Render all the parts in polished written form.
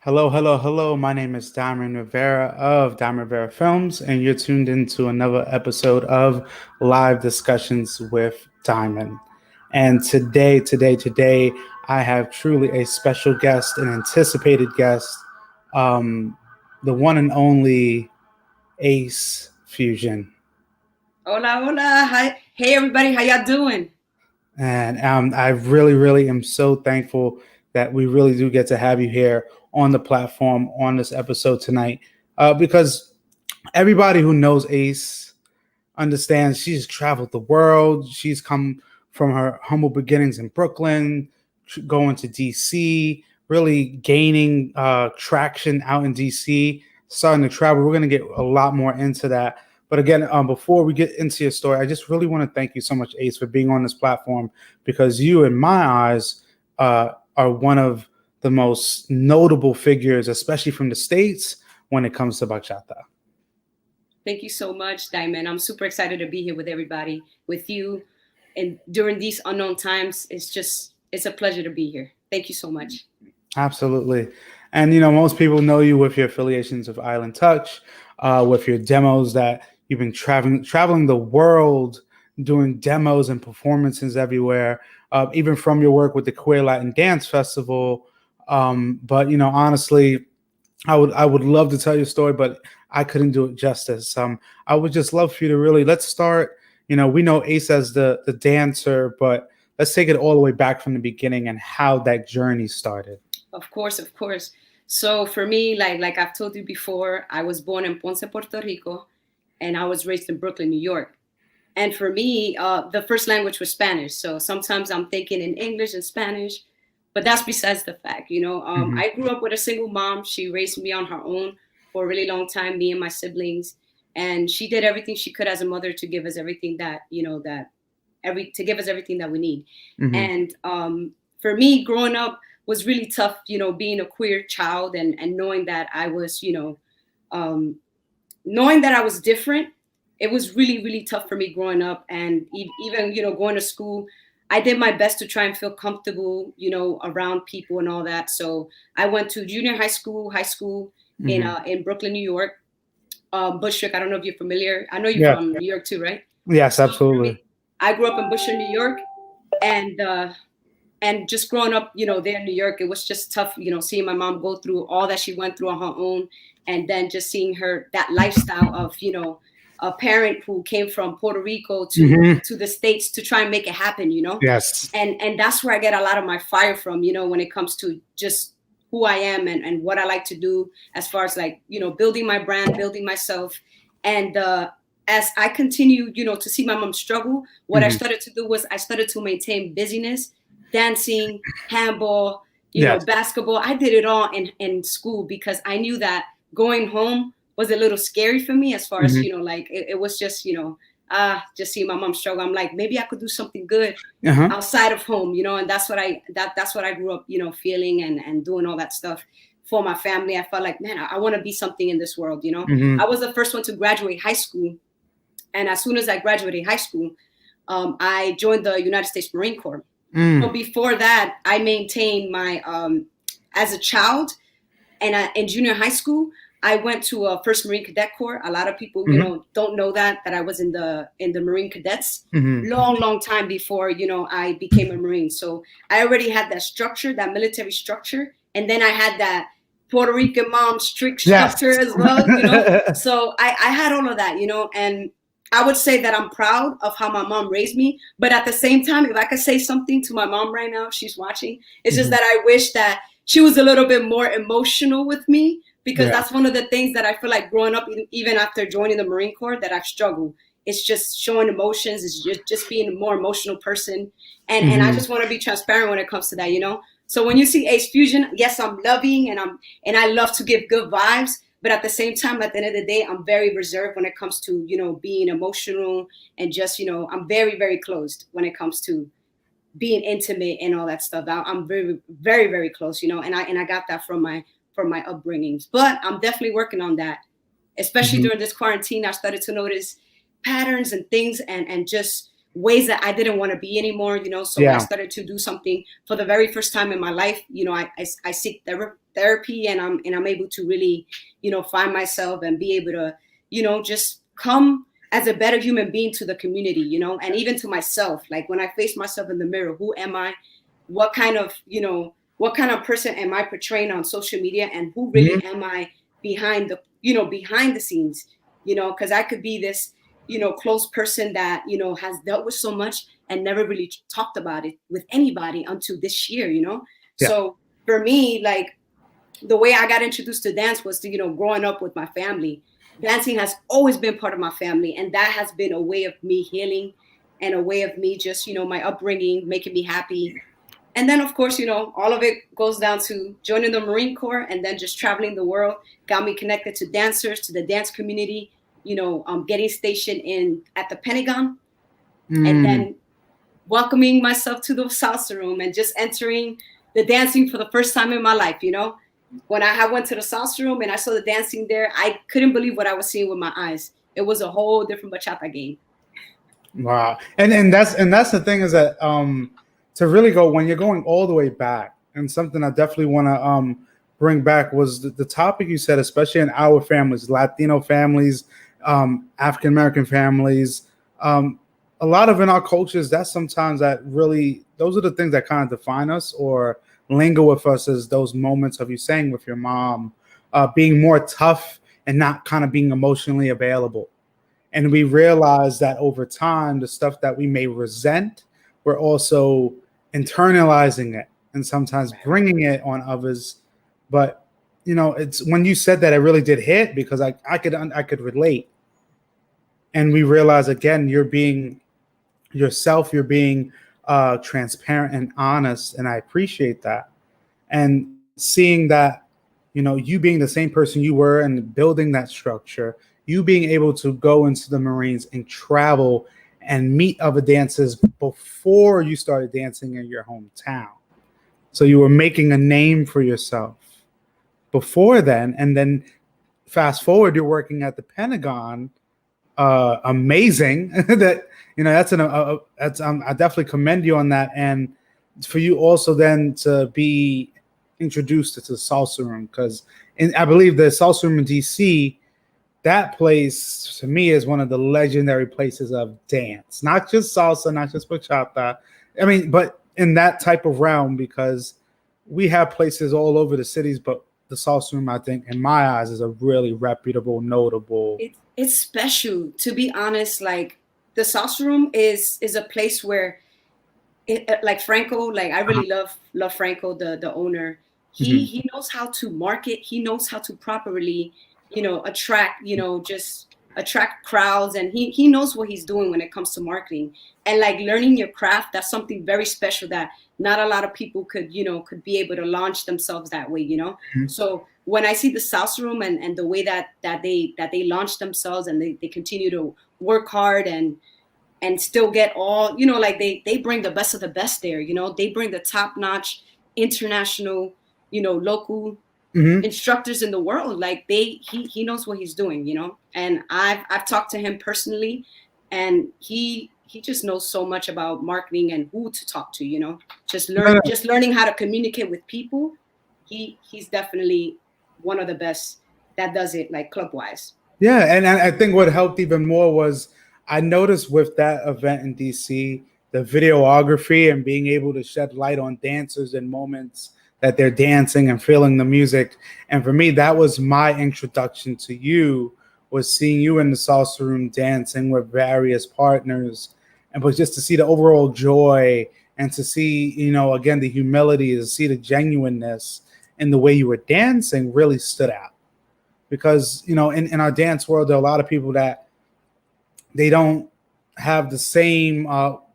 Hello, hello, hello. My name is Diamond Rivera of Diamond Rivera Films, and you're tuned into another episode of Live Discussions with Diamond. And today, I have truly a special guest, an anticipated guest, um, the one and only Ace Fusion. Hola, hola. Hi. Hey, everybody. How y'all doing? And I really am so thankful that we really do get to have you here on the platform on this episode tonight, because everybody who knows Ace understands she's traveled the world. She's come from her humble beginnings in Brooklyn, going to DC, really gaining traction out in DC, starting to travel. We're going to get a lot more into that. But again, before we get into your story, I just really want to thank you so much, Ace, for being on this platform, because you, in my eyes, are one of the most notable figures, especially from the States, when it comes to bachata. Thank you so much, Diamond. I'm super excited to be here with everybody, with you. And during these unknown times, it's a pleasure to be here. Thank you so much. Absolutely. And most people know you with your affiliations with Island Touch, with your demos that you've been traveling the world, doing demos and performances everywhere, even from your work with the Queer Latin Dance Festival. But honestly, I would love to tell your story, but I couldn't do it justice. I would just love for you to really let's start. We know Ace as the dancer, but let's take it all the way back from the beginning and how that journey started. Of course, of course. So for me, like I've told you before, I was born in Ponce, Puerto Rico, and I was raised in Brooklyn, New York. And for me, the first language was Spanish. So sometimes I'm thinking in English and Spanish, but that's besides the fact. Hmm. I grew up with a single mom. She raised me on her own for a really long time, me and my siblings, and she did everything she could as a mother to give us everything that to give us everything that we need. Hmm. And for me, growing up was really tough. Being a queer child and knowing that I was, um, knowing that I was different, it was really, really tough for me growing up. And even, going to school, I did my best to try and feel comfortable, around people and all that. So I went to junior high school Hmm. in Brooklyn, New York, Bushwick. I don't know if you're familiar. I know you're Yeah. from New York too, right? Yes, So for absolutely. me, I grew up in Bushwick, New York, and just growing up, there in New York, it was just tough, seeing my mom go through all that she went through on her own, and then just seeing her that lifestyle of, a parent who came from Puerto Rico Hmm. to the States to try and make it happen, Yes. and that's where I get a lot of my fire from, when it comes to just who I am and what I like to do as far as like, building my brand, building myself. And as I continue, to see my mom struggle, what I Hmm. started to do was I started to maintain busyness, dancing, handball, Yes. basketball. I did it all in school because I knew that going home was a little scary for me as far as, Hmm. like it was just, just seeing my mom struggle. I'm like, maybe I could do something good Uh-huh. outside of home, and that's what that's what I grew up, feeling and doing all that stuff for my family. I felt like, man, I want to be something in this world. Hmm. I was the first one to graduate high school, and as soon as I graduated high school, I joined the United States Marine Corps. Mm. But before that, I maintained my as a child and in junior high school, I went to a first Marine Cadet Corps. A lot of people, Hmm. don't know that I was in the Marine Cadets Hmm. long time before, I became a Marine. So I already had that structure, that military structure, and then I had that Puerto Rican mom strict Yes. structure as well. So I had all of that, and I would say that I'm proud of how my mom raised me. But at the same time, if I could say something to my mom right now, if she's watching, it's just Hmm. that I wish that she was a little bit more emotional with me, because Yeah. that's one of the things that I feel like growing up, even after joining the Marine Corps, that I've struggled. It's just showing emotions. It's just being a more emotional person. And I Hmm. just want to be transparent when it comes to that. So when you see Ace Fusion, yes, I'm loving and I love to give good vibes. But at the same time, at the end of the day, I'm very reserved when it comes to, being emotional and just, I'm very, very closed when it comes to being intimate and all that stuff. I'm very, very, very close, and I got that from my upbringings. But I'm definitely working on that, especially Hmm. during this quarantine. I started to notice patterns and things, and just ways that I didn't want to be anymore, so I started to do something for the very first time in my life. I seek therapy, and I'm able to really, find myself and be able to, just come as a better human being to the community, and even to myself. Like when I face myself in the mirror, who am I? What kind of, what kind of person am I portraying on social media, and who really am I behind the scenes, because I could be this, close person that, has dealt with so much and never really talked about it with anybody until this year, So for me, like the way I got introduced to dance was to, growing up with my family. Dancing has always been part of my family, and that has been a way of me healing and a way of me just, my upbringing, making me happy. And then, of course, all of it goes down to joining the Marine Corps and then just traveling the world, got me connected to dancers, to the dance community, getting stationed at the Pentagon, and then welcoming myself to the salsa room and just entering the dancing for the first time in my life. When I went to the salsa room and I saw the dancing there, I couldn't believe what I was seeing with my eyes. It was a whole different bachata game. Wow. And that's the thing, is that to really go, when you're going all the way back, and something I definitely want to bring back was the topic you said, especially in our families, Latino families, African American families, a lot of in our cultures, that's sometimes that really, those are the things that kind of define us or linger with us, as those moments of you saying with your mom, being more tough and not kind of being emotionally available. And we realize that over time, the stuff that we may resent, we're also internalizing it and sometimes bringing it on others. But, it's when you said that, it really did hit, because I could relate. And we realize, again, you're being yourself, you're being transparent and honest. And I appreciate that. And seeing that, you being the same person you were and building that structure, you being able to go into the Marines and travel and meet other dancers before you started dancing in your hometown. So you were making a name for yourself before then. And then fast forward, you're working at the Pentagon. Amazing. That, that's I definitely commend you on that. And for you also then to be introduced to the salsa room, because I believe the salsa room in DC, that place to me is one of the legendary places of dance, not just salsa, not just bachata. I mean, but in that type of realm, because we have places all over the cities, but the salsa room, I think, in my eyes, is a really reputable, notable. It's special, to be honest. Like the salsa room is a place where, like Franco, like I really love Franco, the owner. He knows how to market. He knows how to properly, attract, just attract crowds, and he knows what he's doing when it comes to marketing. And like learning your craft, that's something very special that not a lot of people could be able to launch themselves that way, So when I see the salsa room and the way that they launch themselves, and they continue to work hard and still get all, like they bring the best of the best there, they bring the top-notch international, local instructors in the world. Like he knows what he's doing, and I've talked to him personally, and he just knows so much about marketing and who to talk to, just learning how to communicate with people. He's definitely one of the best that does it, like club wise. Yeah, and I think what helped even more was, I noticed with that event in DC, the videography and being able to shed light on dancers and moments that they're dancing and feeling the music. And for me, that was my introduction to you, was seeing you in the salsa room dancing with various partners, and but just to see the overall joy, and to see, again, the humility, to see the genuineness in the way you were dancing really stood out. Because, in our dance world, there are a lot of people that they don't have the same,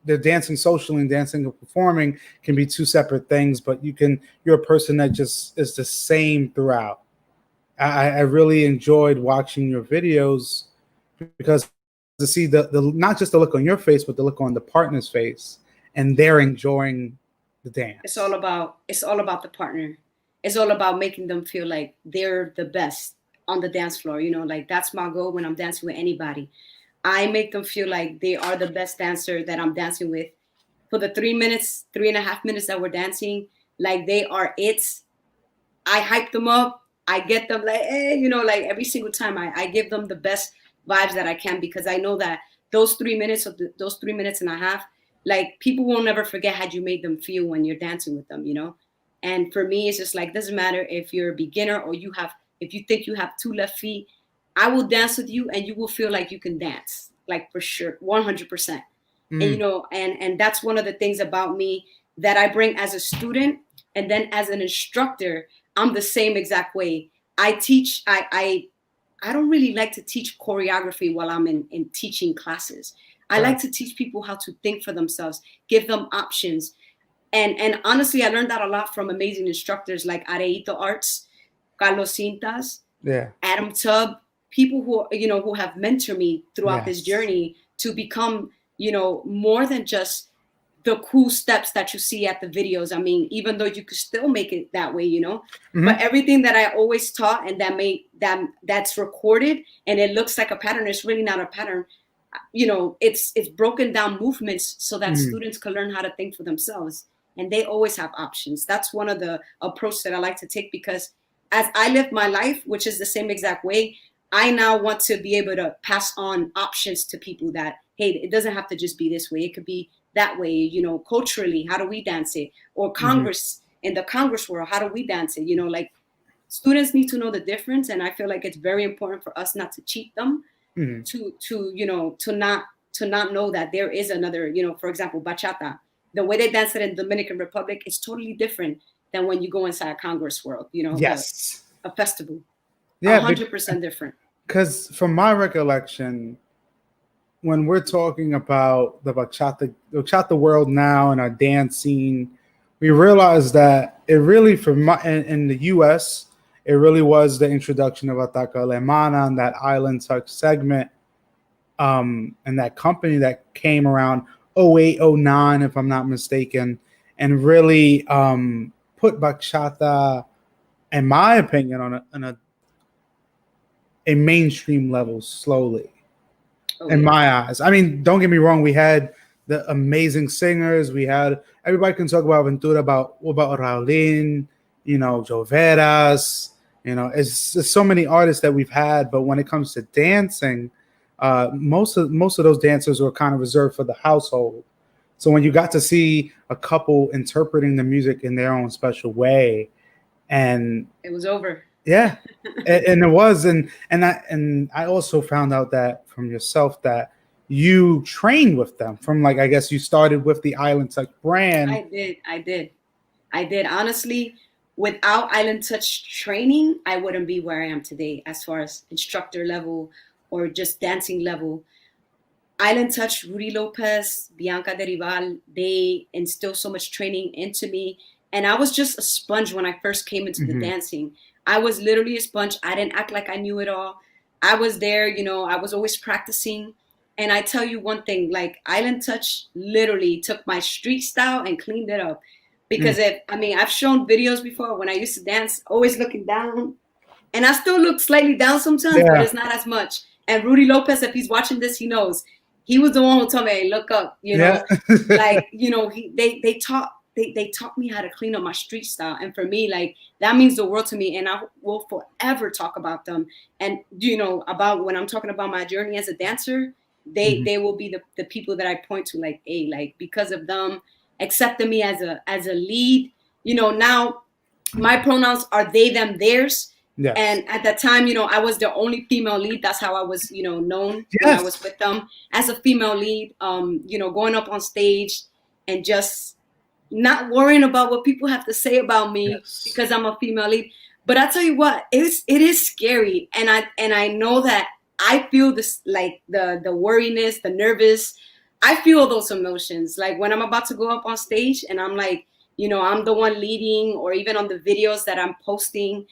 they're dancing socially, and dancing and performing can be two separate things, but you're a person that just is the same throughout. I really enjoyed watching your videos, because to see the not just the look on your face, but the look on the partner's face, and they're enjoying the dance. It's all about the partner. It's all about making them feel like they're the best on the dance floor. Like that's my goal when I'm dancing with anybody. I make them feel like they are the best dancer that I'm dancing with. For the 3 minutes, 3.5 minutes that we're dancing, like they are it. I hype them up. I get them like, hey, like every single time I give them the best vibes that I can, because I know that those 3 minutes those 3 minutes and a half, like people will never forget how you made them feel when you're dancing with them. And for me, it's just like, doesn't matter if you're a beginner or if you think you have two left feet, I will dance with you and you will feel like you can dance, like for sure, 100%. And Mm. and that's one of the things about me that I bring as a student, and then as an instructor, I'm the same exact way. I teach. I don't really like to teach choreography while I'm in teaching classes. I Right. like to teach people how to think for themselves, give them options. And honestly, I learned that a lot from amazing instructors like Areito Arts, Carlos Cintas, Yeah. Adam Tubb, people who have mentored me throughout this Yes. journey to become, more than just the cool steps that you see at the videos. I mean, even though you could still make it that way. But Hmm. everything that I always taught and that's recorded and it looks like a pattern, it's really not a pattern. It's broken down movements so that Hmm. students can learn how to think for themselves. And they always have options. That's one of the approach that I like to take, because as I live my life, which is the same exact way, I now want to be able to pass on options to people that, hey, it doesn't have to just be this way. It could be that way, culturally, how do we dance it? Or Hmm. Congress, in the Congress world, how do we dance it? Like students need to know the difference. And I feel like it's very important for us not to cheat them, Hmm. to not know that there is another, for example, bachata. The way they dance it in Dominican Republic is totally different than when you go inside Congress world, Yes. a festival. a Yeah, hundred percent different. because from my recollection, when we're talking about the bachata world now and our dance scene, we realize that it really, in the U.S., it really was the introduction of Ataca Alemana and that Island Touch segment, and that company that came around 08, 09, if I'm not mistaken, and really put bachata, in my opinion, on a mainstream level slowly. Oh In yeah. my eyes, I mean, don't get me wrong. We had the amazing singers. We had everybody can talk about Ventura, about Raulin, Joveras. It's so many artists that we've had. But when it comes to dancing, most of those dancers were kind of reserved for the household. So when you got to see a couple interpreting the music in their own special way, and It was over. yeah, and it was, and I also found out that from yourself that you trained with them from, like, I guess you started with the Island Touch brand. I did honestly. Without Island Touch training, I wouldn't be where I am today as far as instructor level or just dancing level. Island Touch, Rudy Lopez, Bianca Derival, they instilled so much training into me. And I was just a sponge when I first came into the Hmm. dancing. I was literally a sponge. I didn't act like I knew it all. I was there, I was always practicing. And I tell you one thing, like Island Touch literally took my street style and cleaned it up. Because I've shown videos before when I used to dance, always looking down, and I still look slightly down sometimes, but Yeah, it's not as much. And Rudy Lopez, if he's watching this, he knows. He was the one who told me, "Hey, look up," yeah. like they taught me how to clean up my street style, and for me, like that means the world to me, and I will forever talk about them. And about when I'm talking about my journey as a dancer, they Mhm. they will be the people that I point to, like, hey, like because of them accepting me as a lead. Now my pronouns are they, them, theirs. Yes, And at that time, I was the only female lead. That's how I was, known when I was yes, with them, as a female lead, going up on stage and just not worrying about what people have to say about me yes. because I'm a female lead. But I tell you what, it is scary. And I know that I feel this, like the worriness, the nervous. I feel those emotions. Like when I'm about to go up on stage and I'm like, I'm the one leading, or even on the videos that I'm posting,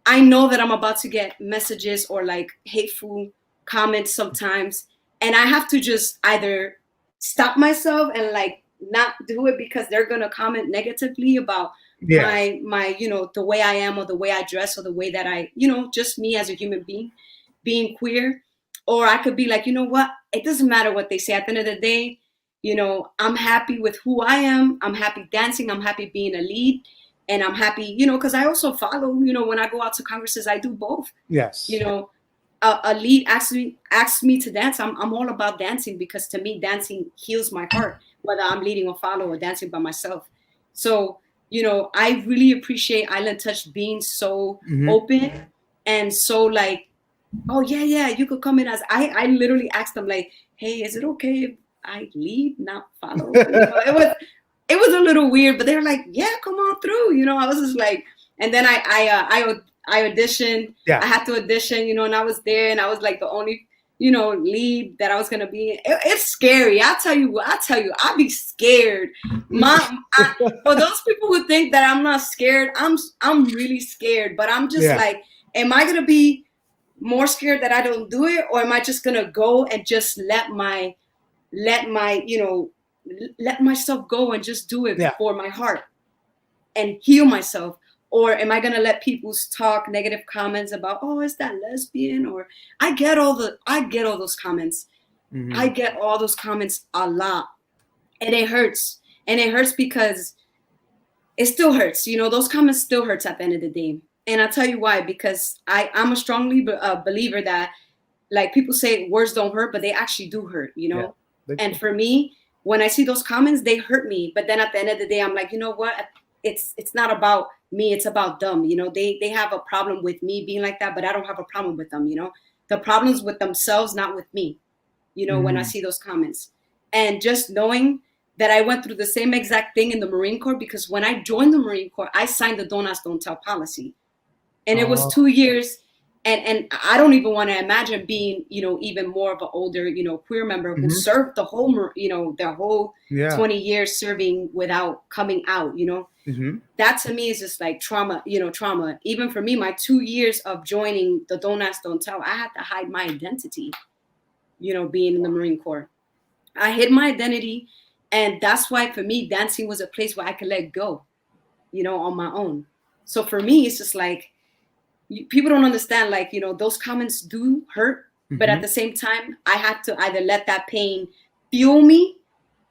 I know that I'm about to get messages or like hateful comments sometimes. And I have to just either stop myself and like not do it because they're gonna comment negatively about Yes. my the way I am, or the way I dress, or the way that I, just me as a human being queer. Or I could be like, you know what? It doesn't matter what they say. At the end of the day, I'm happy with who I am. I'm happy dancing. I'm happy being a lead. And I'm happy, because I also follow, when I go out to congresses, I do both. Yes. A lead asks me to dance. I'm all about dancing, because to me, dancing heals my heart, whether I'm leading or follow or dancing by myself. So, I really appreciate Island Touch being so open and so like, oh yeah, you could come in as I literally asked them like, hey, is it okay if I lead, not follow? It was a little weird, but they were like, yeah, come on through. I was just like, and then I auditioned. Yeah. I had to audition, and I was there, and I was like the only, lead that I was gonna be. It's scary. I'll tell you, I'll be scared. For those people who think that I'm not scared, I'm really scared. But I'm just like, am I gonna be more scared that I don't do it, or am I just gonna go and just let myself go and just do it for my heart and heal myself? Or am I gonna let people talk negative comments about, oh, is that lesbian? Or I get all those comments. I get all those comments a lot, and it hurts. And it hurts because it still hurts. Those comments still hurts at the end of the day. And I'll tell you why, because I'm a strongly believer that, like, people say words don't hurt, but they actually do hurt, And for me, when I see those comments, they hurt me. But then at the end of the day, I'm like, you know what? It's not about me. It's about them. They have a problem with me being like that, but I don't have a problem with them. The problem's with themselves, not with me, when I see those comments. And just knowing that I went through the same exact thing in the Marine Corps, because when I joined the Marine Corps, I signed the Don't Ask, Don't Tell policy. And it was 2 years. And I don't even want to imagine being, even more of an older, queer member who served the whole, their whole 20 years serving without coming out, That to me is just like trauma. Even for me, my 2 years of joining the Don't Ask, Don't Tell, I had to hide my identity, being in the Marine Corps. I hid my identity. And that's why for me, dancing was a place where I could let go, on my own. So for me, it's just like, people don't understand, like, those comments do hurt, but at the same time, I had to either let that pain fuel me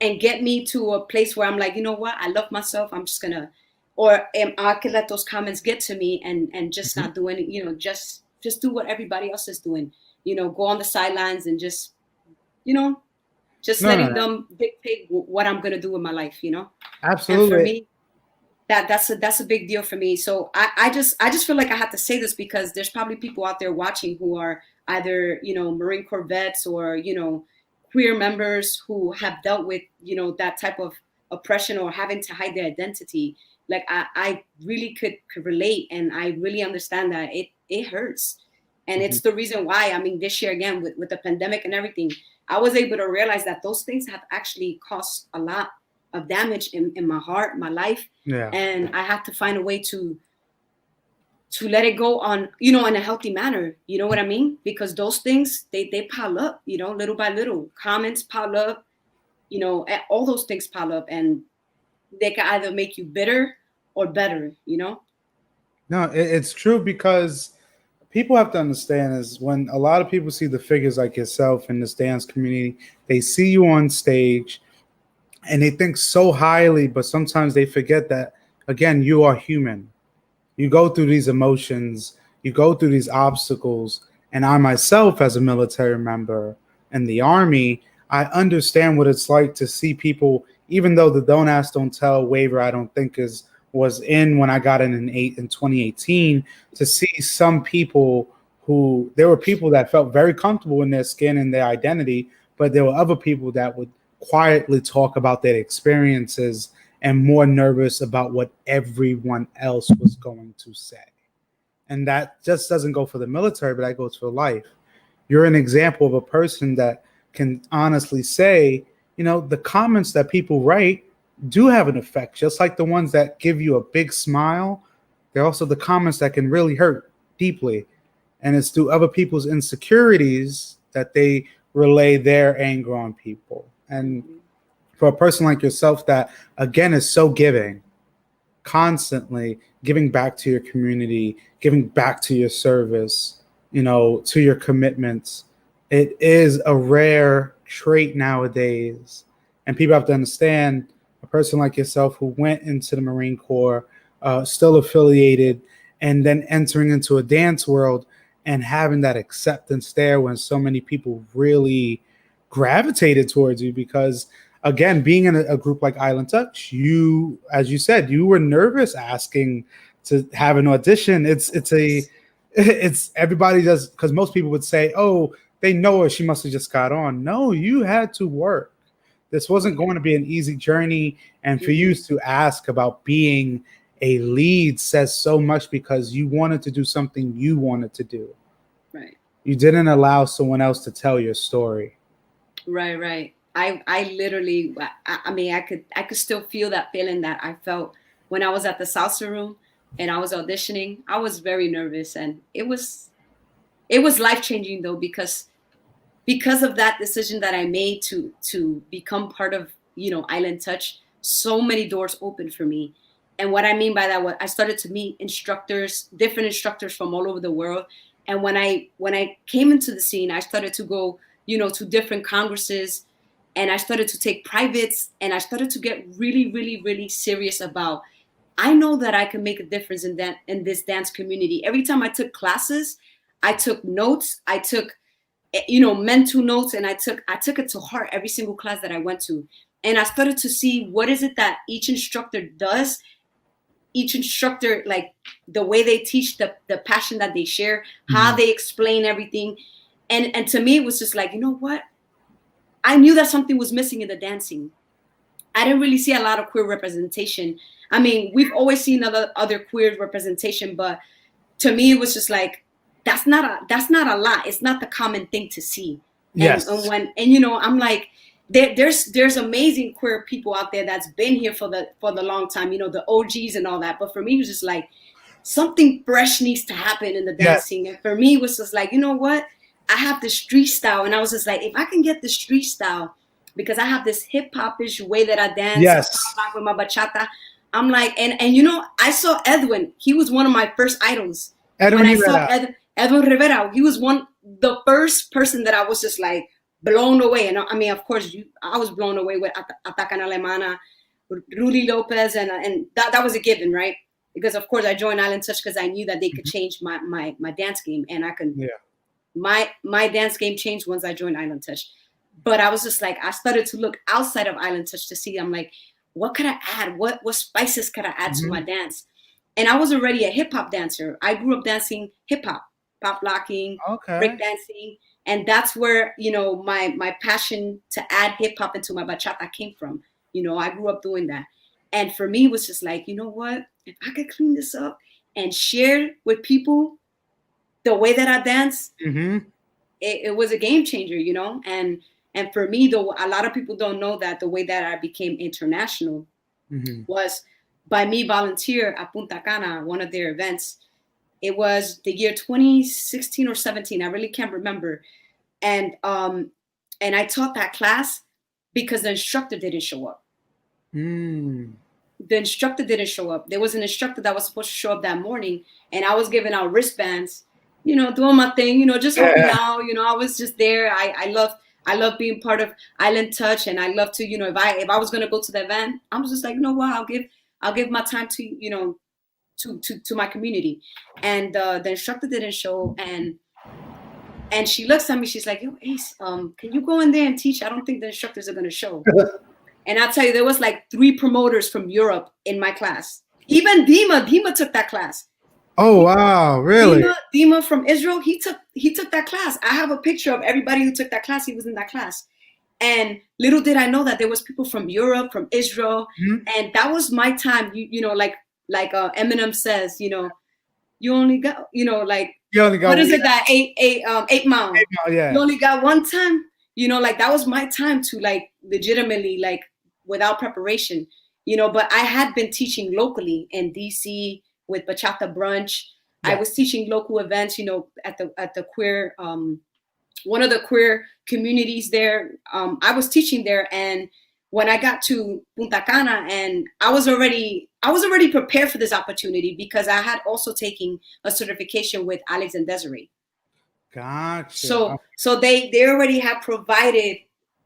and get me to a place where I'm like, you know what, I love myself, I'm just gonna, or I could let those comments get to me and just not do any, just do what everybody else is doing, go on the sidelines and just letting them dictate what I'm gonna do with my life, Absolutely. And for me, that's a big deal for me. So I just feel like I have to say this, because there's probably people out there watching who are either, Marine Corps vets or, queer members who have dealt with, that type of oppression or having to hide their identity. Like I really could relate, and I really understand that it hurts. And it's the reason why, I mean, this year again, with the pandemic and everything, I was able to realize that those things have actually caused a lot of damage in my heart, my life. And I have to find a way to let it go on, in a healthy manner. You know what I mean? Because those things, they pile up, little by little. Comments pile up, all those things pile up, and they can either make you bitter or better, No, it's true, because people have to understand is when a lot of people see the figures like yourself in this dance community, they see you on stage and they think so highly, but sometimes they forget that, again, you are human. You go through these emotions, you go through these obstacles. And I myself, as a military member in the Army, I understand what it's like to see people, even though the Don't Ask, Don't Tell waiver, I don't think was in when I got in 2018, to see some people who, there were people that felt very comfortable in their skin and their identity, but there were other people that would quietly talk about their experiences and more nervous about what everyone else was going to say. And that just doesn't go for the military, but that goes for life. You're an example of a person that can honestly say, the comments that people write do have an effect, just like the ones that give you a big smile. They're also the comments that can really hurt deeply. And it's through other people's insecurities that they relay their anger on people. And for a person like yourself that, again, is so giving, constantly giving back to your community, giving back to your service, to your commitments, it is a rare trait nowadays. And people have to understand a person like yourself who went into the Marine Corps, still affiliated, and then entering into a dance world and having that acceptance there when so many people really gravitated towards you. Because again, being in a group like Island Touch, you, as you said, you were nervous asking to have an audition. It's everybody does, because most people would say, oh, they know her, she must have just got on. No, you had to work. This wasn't going to be an easy journey. And for you to ask about being a lead says so much, because you wanted to do something you wanted to do. Right. You didn't allow someone else to tell your story. Right. I literally, I mean, I could still feel that feeling that I felt when I was at the salsa room and I was auditioning. I was very nervous, and it was life-changing though, because of that decision that I made to become part of, Island Touch. So many doors opened for me. And what I mean by that, what I started to meet instructors, different instructors from all over the world. And when I came into the scene, I started to go, to different congresses, and I started to take privates, and I started to get really, really, really serious about, I know that I can make a difference in this dance community. Every time I took classes, I took notes, I took, mental notes, and I took it to heart every single class that I went to. And I started to see what is it that each instructor does. Each instructor, like the way they teach, the passion that they share, how they explain everything. And to me, it was just like, you know what? I knew that something was missing in the dancing. I didn't really see a lot of queer representation. I mean, we've always seen other queer representation, but to me, it was just like, that's not a lot. It's not the common thing to see. Yes. And I'm like, there's amazing queer people out there that's been here for the long time, the OGs and all that. But for me, it was just like, something fresh needs to happen in the dancing. And for me, it was just like, you know what? I have this street style. And I was just like, if I can get the street style, because I have this hip hop-ish way that I dance. Yes. With my bachata. I'm like, and I saw Edwin. He was one of my first idols. Edwin Rivera. He was the first person that I was just like blown away. And I mean, of course, I was blown away with Atacan Alemana, Rudy Lopez, and that was a given, right? Because of course I joined Island Touch because I knew that they could change my dance game, and I could. Yeah. My dance game changed once I joined Island Touch. But I was just like, I started to look outside of Island Touch to see. I'm like, what could I add? What spices could I add to my dance? And I was already a hip hop dancer. I grew up dancing hip hop, pop locking, break dancing. And that's where, my passion to add hip hop into my bachata came from. I grew up doing that. And for me, it was just like, you know what? If I could clean this up and share with people the way that I dance, it was a game changer, And for me, though, a lot of people don't know that the way that I became international was by me volunteer at Punta Cana, one of their events. It was the year 2016 or 17. I really can't remember. And I taught that class because the instructor didn't show up. The instructor didn't show up. There was an instructor that was supposed to show up that morning, and I was giving out wristbands, doing my thing, just helping out. I was just there. I love being part of Island Touch, and I love to, if I was gonna go to the event, I was just like, you know what, I'll give my time to, to my community. And the instructor didn't show, and she looks at me, she's like, yo, Ace, can you go in there and teach? I don't think the instructors are gonna show. And I'll tell you, there was like 3 promoters from Europe in my class. Even Dima took that class. Oh wow, really? Dima from Israel, he took that class. I have a picture of everybody who took that class. He was in that class. And little did I know that there was people from Europe, from Israel, and that was my time. Like Eminem says, you only got, what is it that 8 Mile? 8 Mile, yeah. You only got one time. Like that was my time to like legitimately, like without preparation, but I had been teaching locally in DC with Bachata Brunch. Yeah. I was teaching local events, at the queer, one of the queer communities there. I was teaching there, and when I got to Punta Cana, and I was already prepared for this opportunity because I had also taken a certification with Alex and Desiree. Gotcha. So they already have provided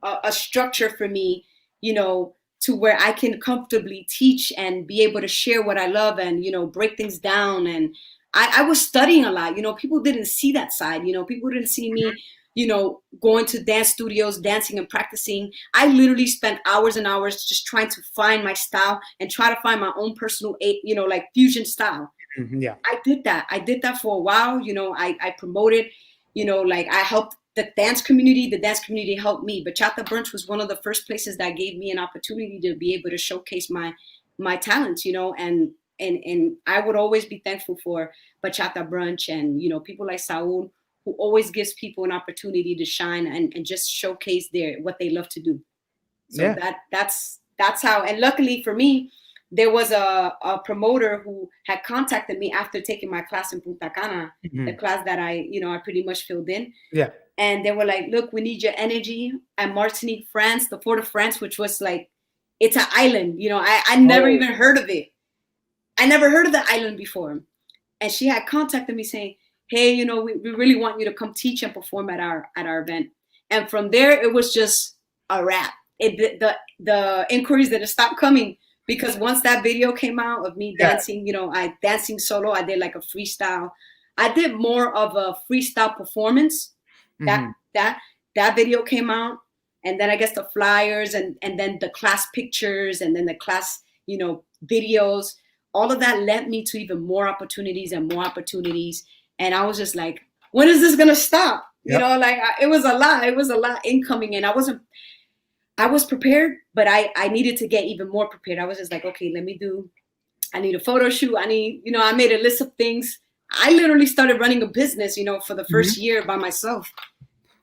a structure for me, you know, to where I can comfortably teach and be able to share what I love and, you know, break things down. And I was studying a lot. You know, people didn't see that side. You know, people didn't see me, you know, going to dance studios, dancing and practicing. I literally spent hours and hours just trying to find my style and try to find my own personal, you know, like fusion style. Yeah. I did that. I did that for a while. You know, I promoted, you know, like I helped the dance community. The dance community helped me. Bachata Brunch was one of the first places that gave me an opportunity to be able to showcase my talents, you know, and I would always be thankful for Bachata Brunch and, you know, people like Saul, who always gives people an opportunity to shine and just showcase what they love to do. So Yeah. that's how, and luckily for me, there was a promoter who had contacted me after taking my class in Punta Cana, the class that I pretty much filled in. Yeah. And they were like, look, we need your energy at Martinique, France, the Port of France, which was like, it's an island. You know, I never even heard of it. I never heard of the island before. And she had contacted me saying, hey, you know, we really want you to come teach and perform at our event. And from there, it was just a wrap. The inquiries didn't stop coming, because once that video came out of me dancing, you know, I dancing solo, I did like a freestyle. I did more of a freestyle performance. That video came out, and then I guess the flyers and then the class pictures and then the class, you know, videos, all of that led me to even more opportunities and more opportunities. And I was just like, when is this gonna stop? You know, like it was a lot incoming, and I was prepared, but I needed to get even more prepared. I was just like, okay, I need a photo shoot. I made a list of things. I literally started running a business, you know, for the first year by myself,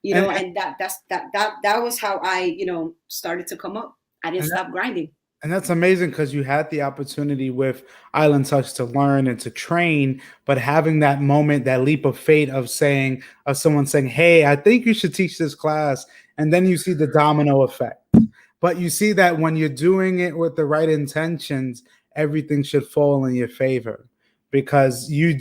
you know, and that was how I, you know, started to come up. I didn't stop grinding. And that's amazing, because you had the opportunity with Island Touch to learn and to train, but having that moment, that leap of faith of someone saying, hey, I think you should teach this class. And then you see the domino effect. But you see that when you're doing it with the right intentions, everything should fall in your favor, because you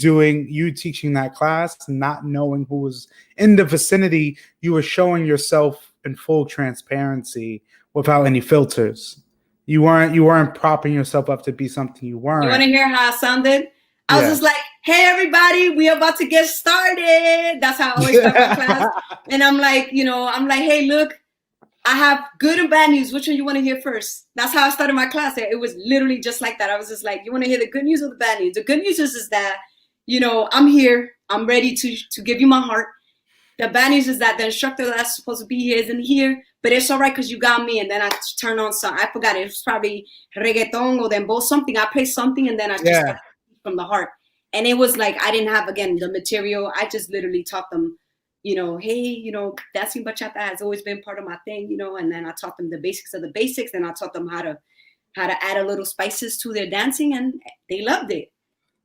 teaching that class, not knowing who was in the vicinity, you were showing yourself in full transparency without any filters. You weren't propping yourself up to be something you weren't. You want to hear how I sounded? I was just like, hey, everybody, we about to get started. That's how I always start my class. And I'm like, hey, look, I have good and bad news. Which one you want to hear first? That's how I started my class. It was literally just like that. I was just like, you want to hear the good news or the bad news? The good news is that, you know, I'm here. I'm ready to give you my heart. The bad news is that the instructor that's supposed to be here isn't here, but it's all right because you got me. And then I turn on some, I forgot, it was probably reggaeton or dembow, something. I play something and then I just started from the heart. And it was like, I didn't have, again, the material. I just literally taught them, you know, hey, you know, dancing bachata has always been part of my thing, you know, and then I taught them the basics of the basics, and I taught them how to add a little spices to their dancing, and they loved it.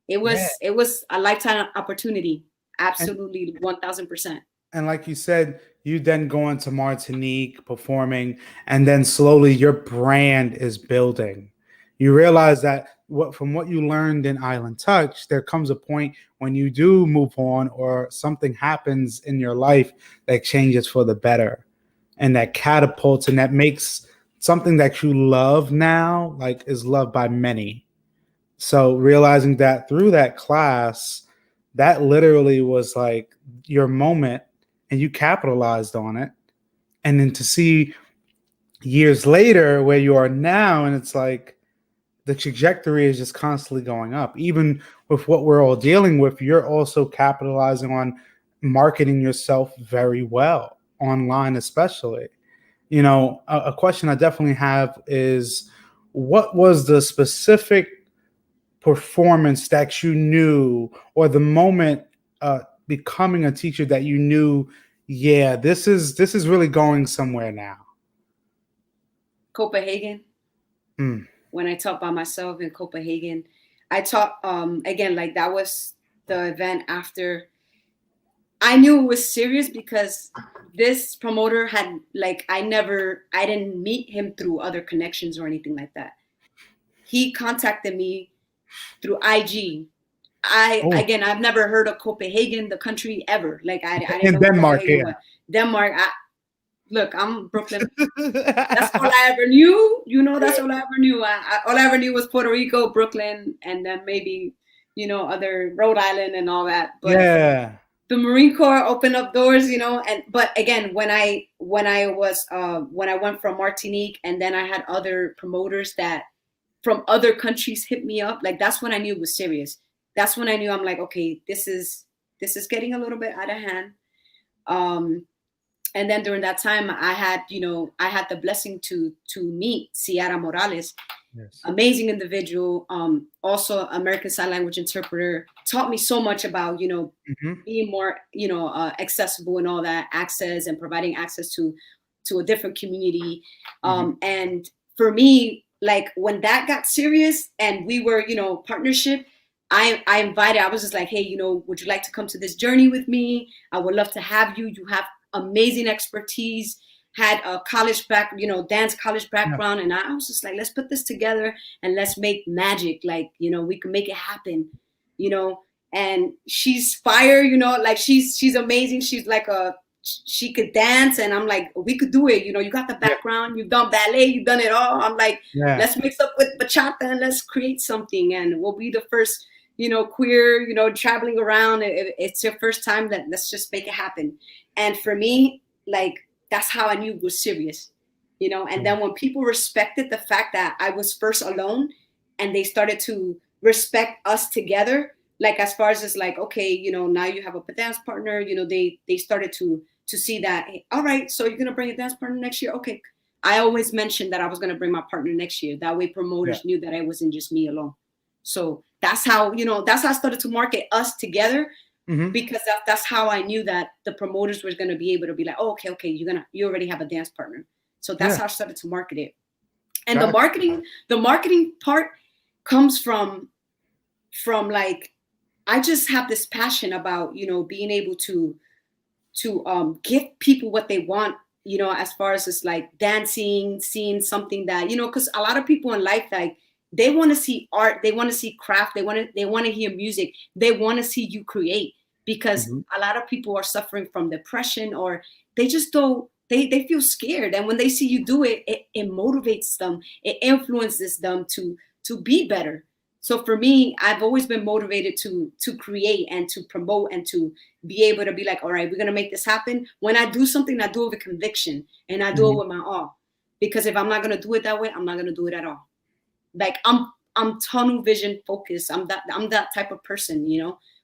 It was a lifetime opportunity. Absolutely, 1000%. And like you said, you then go into Martinique performing, and then slowly your brand is building. You realize that from what you learned in Island Touch, there comes a point when you do move on or something happens in your life that changes for the better, and that catapults and that makes something that you love now, like, is loved by many. So realizing that through that class, that literally was like your moment, and you capitalized on it. And then to see years later where you are now, and it's like the trajectory is just constantly going up. Even with what we're all dealing with, you're also capitalizing on marketing yourself very well online, especially. You know, a question I definitely have is, what was the specific performance that you knew, or the moment becoming a teacher that you knew, yeah, this is really going somewhere now? Copenhagen. When I taught by myself in Copenhagen, I taught again, like, that was the event after I knew it was serious, because this promoter had, like, I didn't meet him through other connections or anything like that. He contacted me through IG, Oh, Again, I've never heard of Copenhagen, the country, ever. Like I didn't in know what Denmark, Copenhagen yeah. was. Denmark. Look, I'm Brooklyn. That's all I ever knew. That's all I ever knew. All I ever knew was Puerto Rico, Brooklyn, and then maybe, other Rhode Island and all that. But Yeah. the Marine Corps opened up doors, but again, when I went from Martinique, and then I had other promoters that from other countries hit me up, like that's when I knew it was serious. That's when I knew, I'm like, okay, this is getting a little bit out of hand. Um, and then during that time, I had the blessing to meet Ciara Morales, Yes. amazing individual, also American Sign Language interpreter, taught me so much about Hmm. being more accessible and all that, access and providing access to a different community. Hmm. And for me, like when that got serious and we were partnership, I invited, I was just like, hey, would you like to come to this journey with me? I would love to have you. You have amazing expertise, had a college dance college Yeah. background, and I was just like, let's put this together and let's make magic. Like, we can make it happen, you know. And she's fire, like she's amazing. She's like she could dance, and I'm like, we could do it. You got the Yeah. background, you've done ballet, you've done it all. I'm like, Yeah. let's mix up with bachata and let's create something, and we'll be the first queer, traveling around. It's your first time, that let's just make it happen. And for me, like, that's how I knew it was serious, and Yeah. then when people respected the fact that I was first alone, and they started to respect us together, like as far as it's like, okay, now you have a dance partner, they started to see that, hey, all right, so you're gonna bring a dance partner next year, okay. I always mentioned that I was gonna bring my partner next year. That way Yeah. promoters knew that I wasn't just me alone. So that's how I started to market us together, Hmm. because that's how I knew that the promoters were going to be able to be like, oh, okay, you already have a dance partner. So that's Yeah. how I started to market it. And the Gotcha. marketing part comes from like, I just have this passion about, being able to give people what they want, as far as it's like dancing, seeing something that, because a lot of people in life, like, they want to see art, they want to see craft, they want to hear music, they want to see you create, because Hmm. a lot of people are suffering from depression, or they just don't, they feel scared, and when they see you do it, it motivates them, it influences them to be better. So for me, I've always been motivated to create and to promote and to be able to be like, all right, we're gonna make this happen. When I do something, I do it with conviction, and I do it Hmm. with my all. Because if I'm not gonna do it that way, I'm not gonna do it at all. Like I'm tunnel vision focused. I'm that type of person,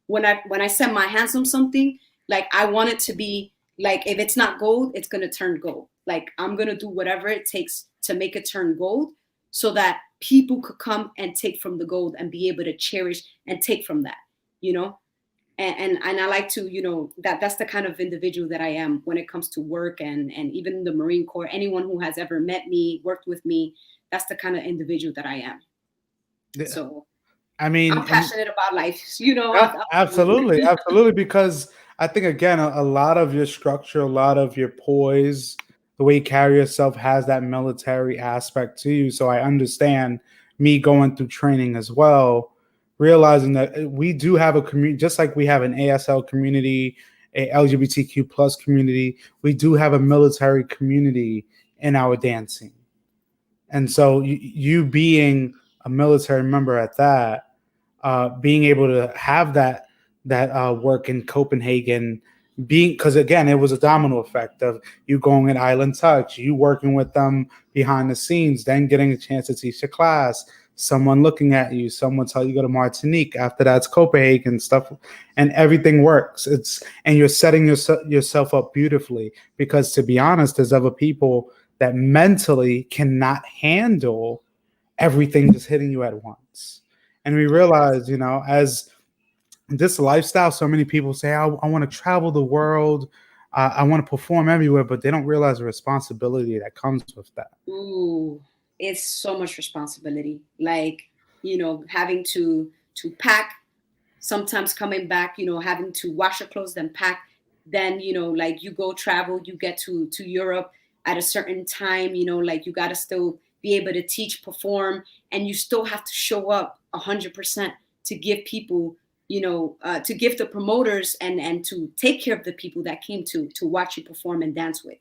When I set my hands on something, like I want it to be like, if it's not gold, it's gonna turn gold. Like I'm gonna do whatever it takes to make it turn gold, so that people could come and take from the gold and be able to cherish and take from that, you know and I like to, that's the kind of individual that I am when it comes to work, and even the Marine Corps. Anyone who has ever met me, worked with me, that's the kind of individual that I am. Yeah. So I I'm mean, passionate about life. yeah, Absolutely. absolutely, absolutely. Because I think again, a lot of your structure, a lot of your poise, the way you carry yourself has that military aspect to you. So I understand me going through training as well, realizing that we do have a community, just like we have an ASL community, a LGBTQ plus community. We do have a military community in our dancing, and so you being a military member at that, being able to have that work in Copenhagen, being because again it was a domino effect of you going at Island Touch, you working with them behind the scenes, then getting a chance to teach a class, someone looking at you, someone tell you go to Martinique, after that's Copenhagen stuff, and everything works. It's and you're setting yourself up beautifully because to be honest, there's other people that mentally cannot handle everything just hitting you at once. And we realize, as this lifestyle, so many people say, I want to travel the world. I want to perform everywhere, but they don't realize the responsibility that comes with that. Ooh, it's so much responsibility. Like, having to pack, sometimes coming back, having to wash your clothes, then pack, then, like you go travel, you get to Europe at a certain time, like you got to still be able to teach, perform, and you still have to show up 100% to give people to give the promoters and to take care of the people that came to watch you perform and dance with.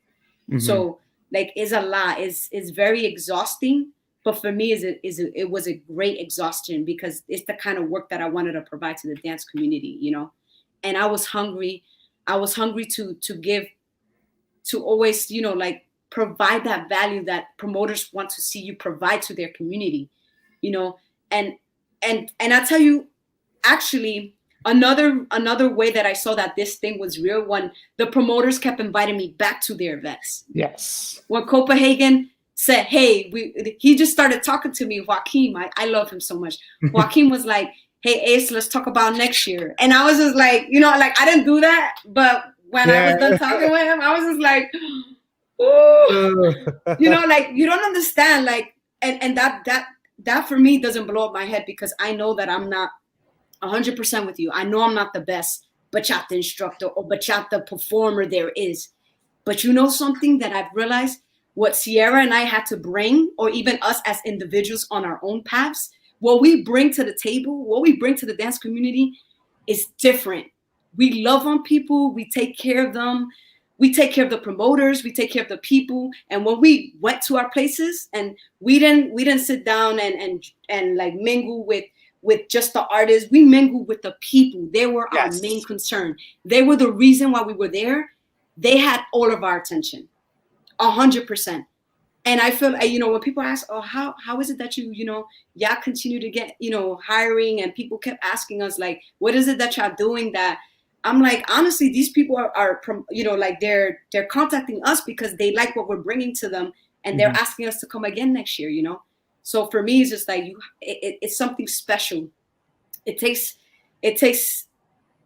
Mm-hmm. So like it's a lot. It's very exhausting, but for me it was a great exhaustion because it's the kind of work that I wanted to provide to the dance community, and I was hungry. I was hungry to give, to always, like provide that value that promoters want to see you provide to their community, and I tell you, actually, another way that I saw that this thing was real, when the promoters kept inviting me back to their events. Yes. When Copenhagen said, hey, he just started talking to me, Joaquin. I love him so much. Joaquin was like, hey, Ace, let's talk about next year. And I was just like, like I didn't do that, but when I was done talking with him, I was just like, ooh. Like you don't understand, like, and that for me doesn't blow up my head, because I know that I'm not 100% with you. I know I'm not the best bachata instructor or bachata performer there is. But you know something that I've realized, what Sierra and I had to bring, or even us as individuals on our own paths, what we bring to the table, what we bring to the dance community is different. We love on people. We take care of them. We take care of the promoters. We take care of the people. And when we went to our places, and we didn't sit down and like mingle with just the artists, we mingled with the people. They were our main concern. They were the reason why we were there. They had all of our attention, 100%. And I feel, when people ask, oh, how is it that y'all continue to get, hiring, and people kept asking us, like, what is it that y'all doing? That I'm like, honestly, these people are like they're contacting us because they like what we're bringing to them, and they're asking us to come again next year, So for me, it's just like it's something special. It takes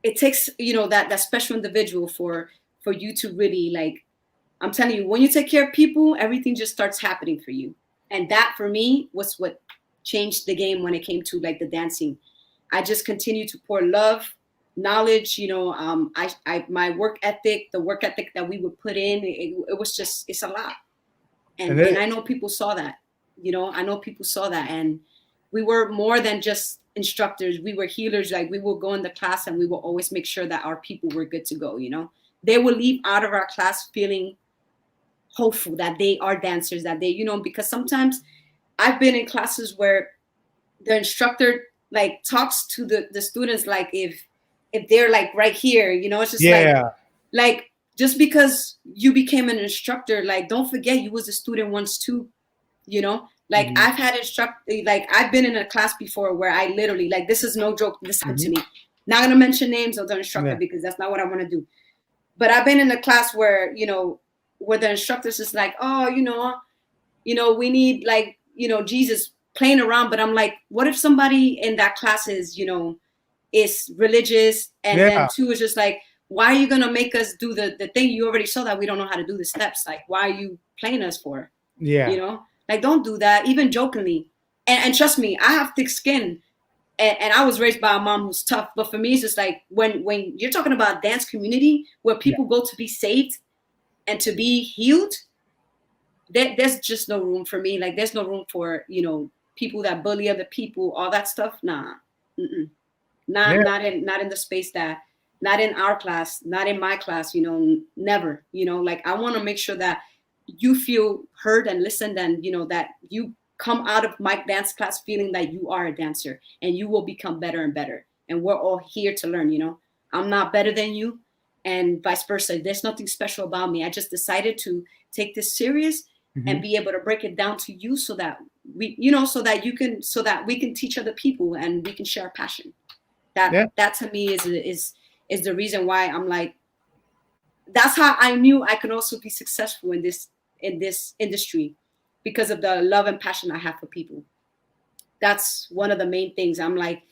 that special individual for you to really, like, I'm telling you, when you take care of people, everything just starts happening for you. And that for me was what changed the game when it came to like the dancing. I just continued to pour love, knowledge, my work ethic, the work ethic that we would put in, it was just, it's a lot. And I know people saw that, and we were more than just instructors. We were healers. Like, we will go in the class and we will always make sure that our people were good to go. They will leave out of our class feeling hopeful that they are dancers, that they, because sometimes I've been in classes where the instructor like talks to the students like if they're like right here, it's just like just because you became an instructor, like don't forget you was a student once too, like I've had I've been in a class before where I literally, like, this is no joke, this happened to me. Not gonna mention names of the instructor because that's not what I want to do. But I've been in a class where, where the instructor's is like, oh, we need like, Jesus playing around. But I'm like, what if somebody in that class is, is religious, and then two is just like, why are you gonna make us do the thing you already saw that we don't know how to do the steps? Like, why are you playing us for? Like, don't do that, even jokingly. And trust me, I have thick skin. And I was raised by a mom who's tough. But for me, it's just like when you're talking about dance community where people go to be saved and to be healed, there's just no room for me. Like, there's no room for, people that bully other people, all that stuff. Nah. Not in the space not in our class, not in my class, never. Like, I want to make sure that you feel heard and listened, and, that you come out of my dance class feeling that you are a dancer, and you will become better and better. And we're all here to learn, I'm not better than you, and vice versa. There's nothing special about me. I just decided to take this serious and be able to break it down to you so that we, so that we can teach other people and we can share our passion. That to me is the reason why I'm like, that's how I knew I could also be successful in this industry, because of the love and passion I have for people. That's one of the main things. I'm like,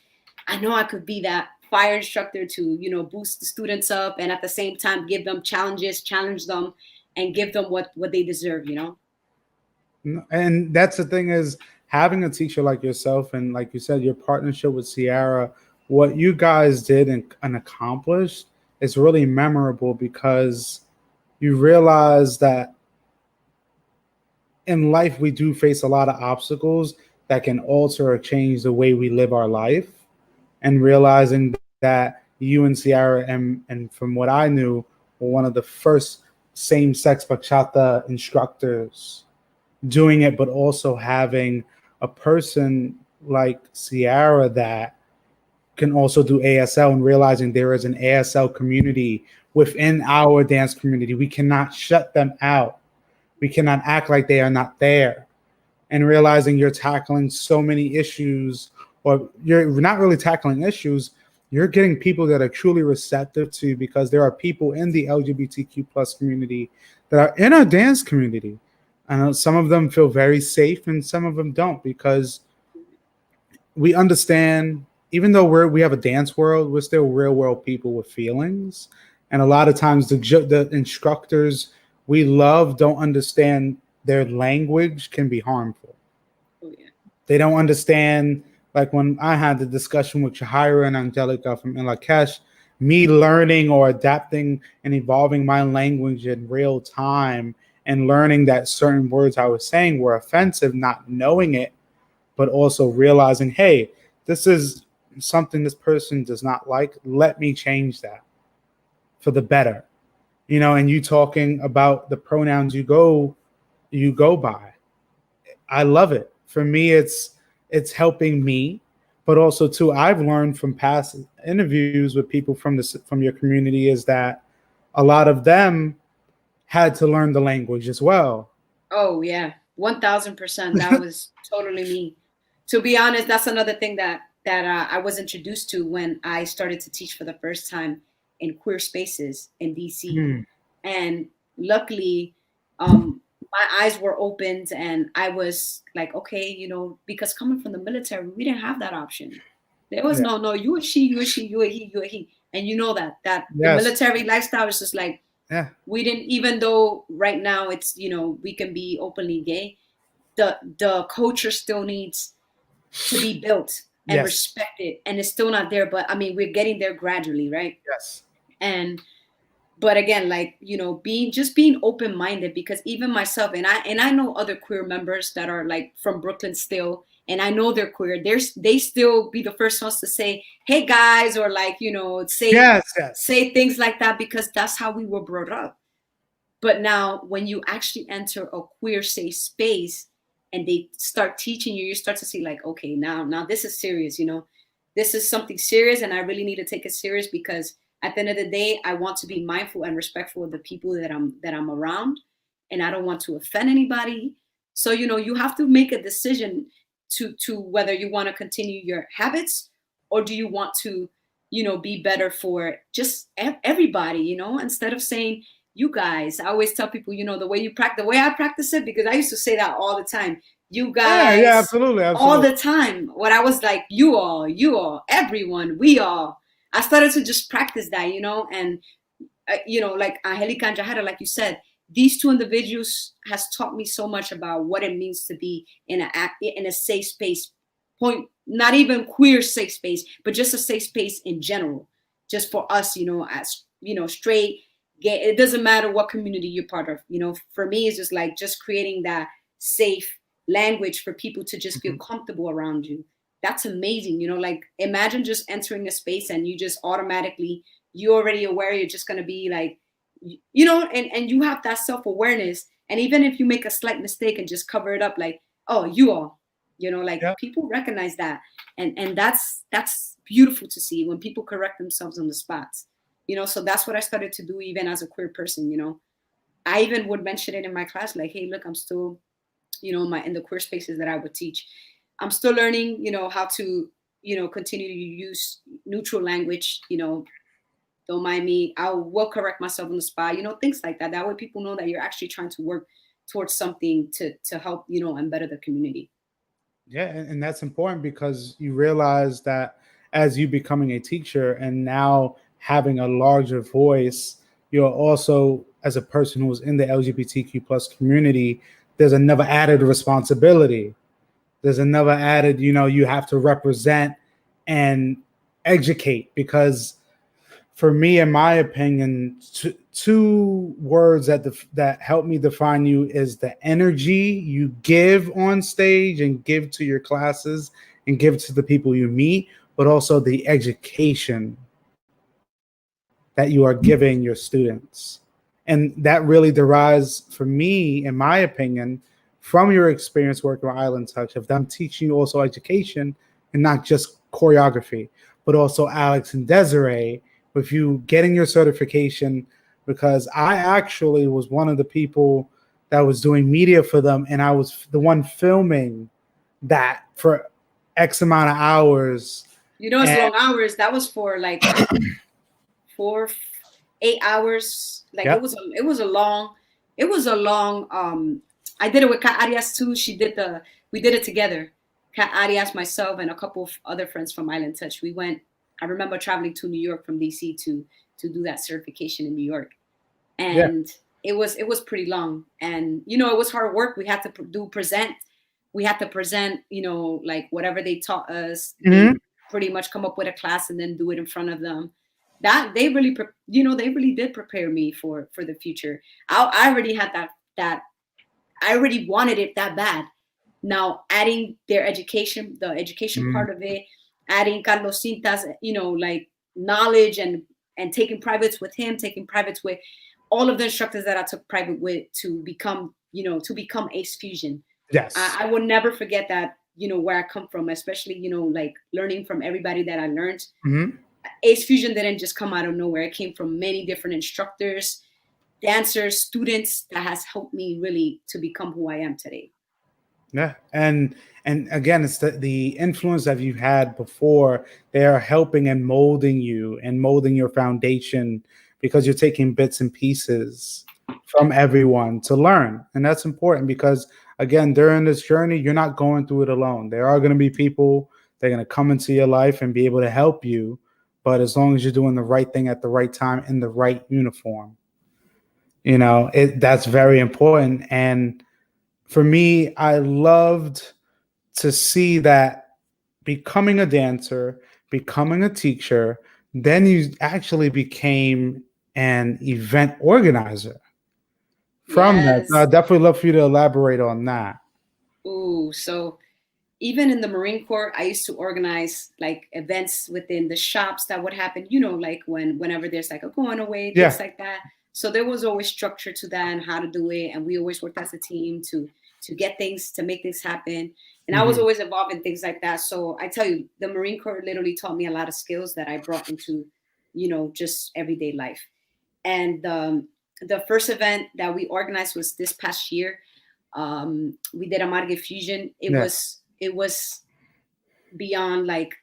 I know I could be that fire instructor to, boost the students up, and at the same time give them challenges, challenge them, and give them what they deserve, And that's the thing, is having a teacher like yourself, and like you said, your partnership with Sierra, what you guys did and accomplished is really memorable, because you realize that in life we do face a lot of obstacles that can alter or change the way we live our life, and realizing that you and Ciara and from what I knew were one of the first same-sex bachata instructors doing it, but also having a person like Ciara that can also do ASL, and realizing there is an ASL community within our dance community. We cannot shut them out. We cannot act like they are not there. And realizing you're tackling so many issues, or you're not really tackling issues, you're getting people that are truly receptive to you, because there are people in the LGBTQ plus community that are in our dance community. I know some of them feel very safe and some of them don't, because we understand, even though we have a dance world, we're still real world people with feelings. And a lot of times the instructors we love don't understand their language can be harmful. Oh, yeah. They don't understand, like when I had the discussion with Shahira and Angelica from Lakesh, me learning or adapting and evolving my language in real time and learning that certain words I was saying were offensive, not knowing it, but also realizing, hey, this is something this person does not like. Let me change that for the better. And you talking about the pronouns you go by. I love it. For me, it's helping me, but also too, I've learned from past interviews with people from your community is that a lot of them had to learn the language as well. Oh yeah, 1000%. That was totally me. To be honest, that's another thing that I was introduced to when I started to teach for the first time in queer spaces in DC. And luckily, my eyes were opened, and I was like, okay, because coming from the military, we didn't have that option. There was no, you a she, you a she, you a he, you a he, and that the Yes. military lifestyle is just like, Yeah. we didn't, even though right now it's, we can be openly gay, the culture still needs to be built and Yes. respected, and it's still not there. But I mean, we're getting there gradually, right? Yes. And but again, like, being open-minded, because even myself, and I know other queer members that are like from Brooklyn still, and I know they're queer. They still be the first ones to say, hey guys, or like, say Yes. say things like that, because that's how we were brought up. But now when you actually enter a queer safe space and they start teaching you, you start to see like, okay, now this is serious, this is something serious, and I really need to take it serious, because at the end of the day, I want to be mindful and respectful of the people that I'm around, and I don't want to offend anybody. So, you have to make a decision to whether you want to continue your habits, or do you want to, be better for just everybody, instead of saying, you guys. I always tell people, the way you practice, the way I practice it, because I used to say that all the time. You guys, Yeah, absolutely. all the time. When I was like, you all, everyone, we all. I started to just practice that, and like Angelica and Jahara, like you said, these two individuals has taught me so much about what it means to be in a safe space. Point, not even queer safe space, but just a safe space in general, just for us, as straight, gay. It doesn't matter what community you're part of. For me, it's just like just creating that safe language for people to just feel comfortable around you. That's amazing. Like imagine just entering a space and you just automatically, you're already aware you're just going to be like, and you have that self-awareness. And even if you make a slight mistake and just cover it up, like, oh, you all, like people recognize that. And that's beautiful to see when people correct themselves on the spots. So that's what I started to do even as a queer person. I even would mention it in my class, like, hey, look, I'm still, in the queer spaces that I would teach, I'm still learning, how to, continue to use neutral language, don't mind me. I will correct myself on the spot, things like that. That way people know that you're actually trying to work towards something to help, and better the community. Yeah, and that's important, because you realize that as you becoming a teacher and now having a larger voice, you're also, as a person who's in the LGBTQ plus community, there's another added responsibility. There's another added, you have to represent and educate, because for me, in my opinion, two words that help me define you is the energy you give on stage and give to your classes and give to the people you meet, but also the education that you are giving your students. And that really derives, for me, in my opinion, from your experience working with Island Touch, of them teaching you also education and not just choreography, but also Alex and Desiree, with you getting your certification, because I actually was one of the people that was doing media for them, and I was the one filming that for X amount of hours. You know, it's long hours. That was for like 8 hours. Like Yep. it was a long I did it with Kat Arias too. We did it together. Kat Arias, myself, and a couple of other friends from Island Touch. We went, I remember traveling to New York from DC to do that certification in New York. And it was pretty long. And you know, it was hard work. We had to present. We had to present, you know, like whatever they taught us. Mm-hmm. Pretty much come up with a class and then do it in front of them. That they really, you know, they really did prepare me for the future. I already had that I already wanted it that bad. Now adding their education, the education part of it, adding Carlos Cinta's, you know, like knowledge and taking privates with him, taking privates with all of the instructors that I took private with to become Ace Fusion. Yes. I will never forget that, you know, where I come from, especially, you know, like learning from everybody that I learned. Ace Fusion didn't just come out of nowhere. It came from many different instructors, dancers, students that has helped me really to become who I am today. Yeah. And again, it's the influence that you've had before. They are helping and molding you and molding your foundation, because you're taking bits and pieces from everyone to learn. And that's important, because again, during this journey, you're not going through it alone. There are going to be people that are going to come into your life and be able to help you. But as long as you're doing the right thing at the right time in the right uniform, you know, that's very important. And for me, I loved to see that becoming a dancer, becoming a teacher, then you actually became an event organizer from that. So I'd definitely love for you to elaborate on that. Ooh, so even in the Marine Corps, I used to organize like events within the shops that would happen, you know, like whenever there's like a going away, things like that. So there was always structure to that and how to do it. And we always worked as a team to get things, to make things happen. And I was always involved in things like that. So I tell you, the Marine Corps literally taught me a lot of skills that I brought into, you know, just everyday life. And the first event that we organized was this past year. We did a Marge Fusion. It was beyond like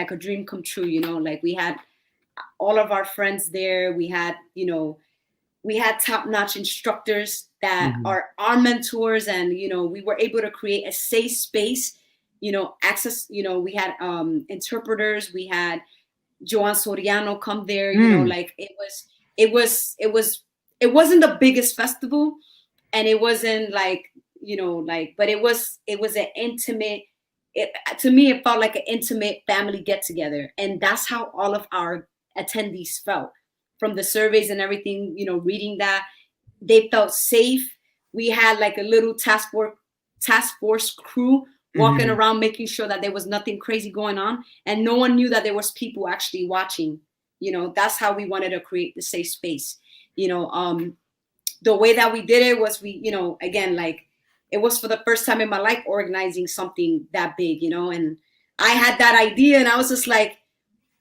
a dream come true, you know, like we had all of our friends there. We had, you know, we had top-notch instructors that are our mentors, and, you know, we were able to create a safe space, you know, access, you know, we had interpreters, we had Joan Soriano come there, you know, like it wasn't the biggest festival, and it wasn't like, you know, like, but it was an intimate, to me, it felt like an intimate family get together. And that's how all of our attendees felt from the surveys and everything, you know, reading that they felt safe. We had like a little task force crew walking around, making sure that there was nothing crazy going on. And no one knew that there was people actually watching. You know, that's how we wanted to create the safe space. You know, the way that we did it was you know, again, like it was for the first time in my life organizing something that big, you know, and I had that idea and I was just like,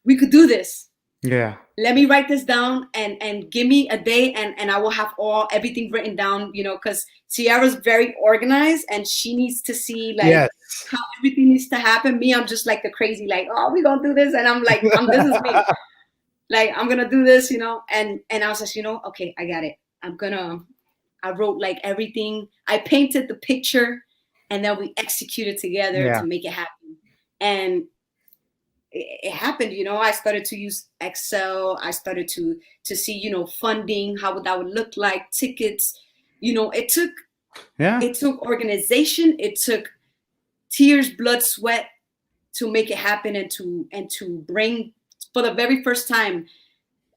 we could do this. Yeah. Let me write this down and give me a day and I will have everything written down, you know, because Sierra's very organized and she needs to see like how everything needs to happen. Me, I'm just like the crazy, like, oh, we're going to do this. And I'm like, this is me. Like, I'm going to do this, you know, and I was just, you know, okay, I got it. I wrote like everything. I painted the picture and then we executed together to make it happen. And it happened, you know. I started to use Excel. I started to see, you know, funding, how that would look like, tickets. You know, it took organization. It took tears, blood, sweat to make it happen and to bring for the very first time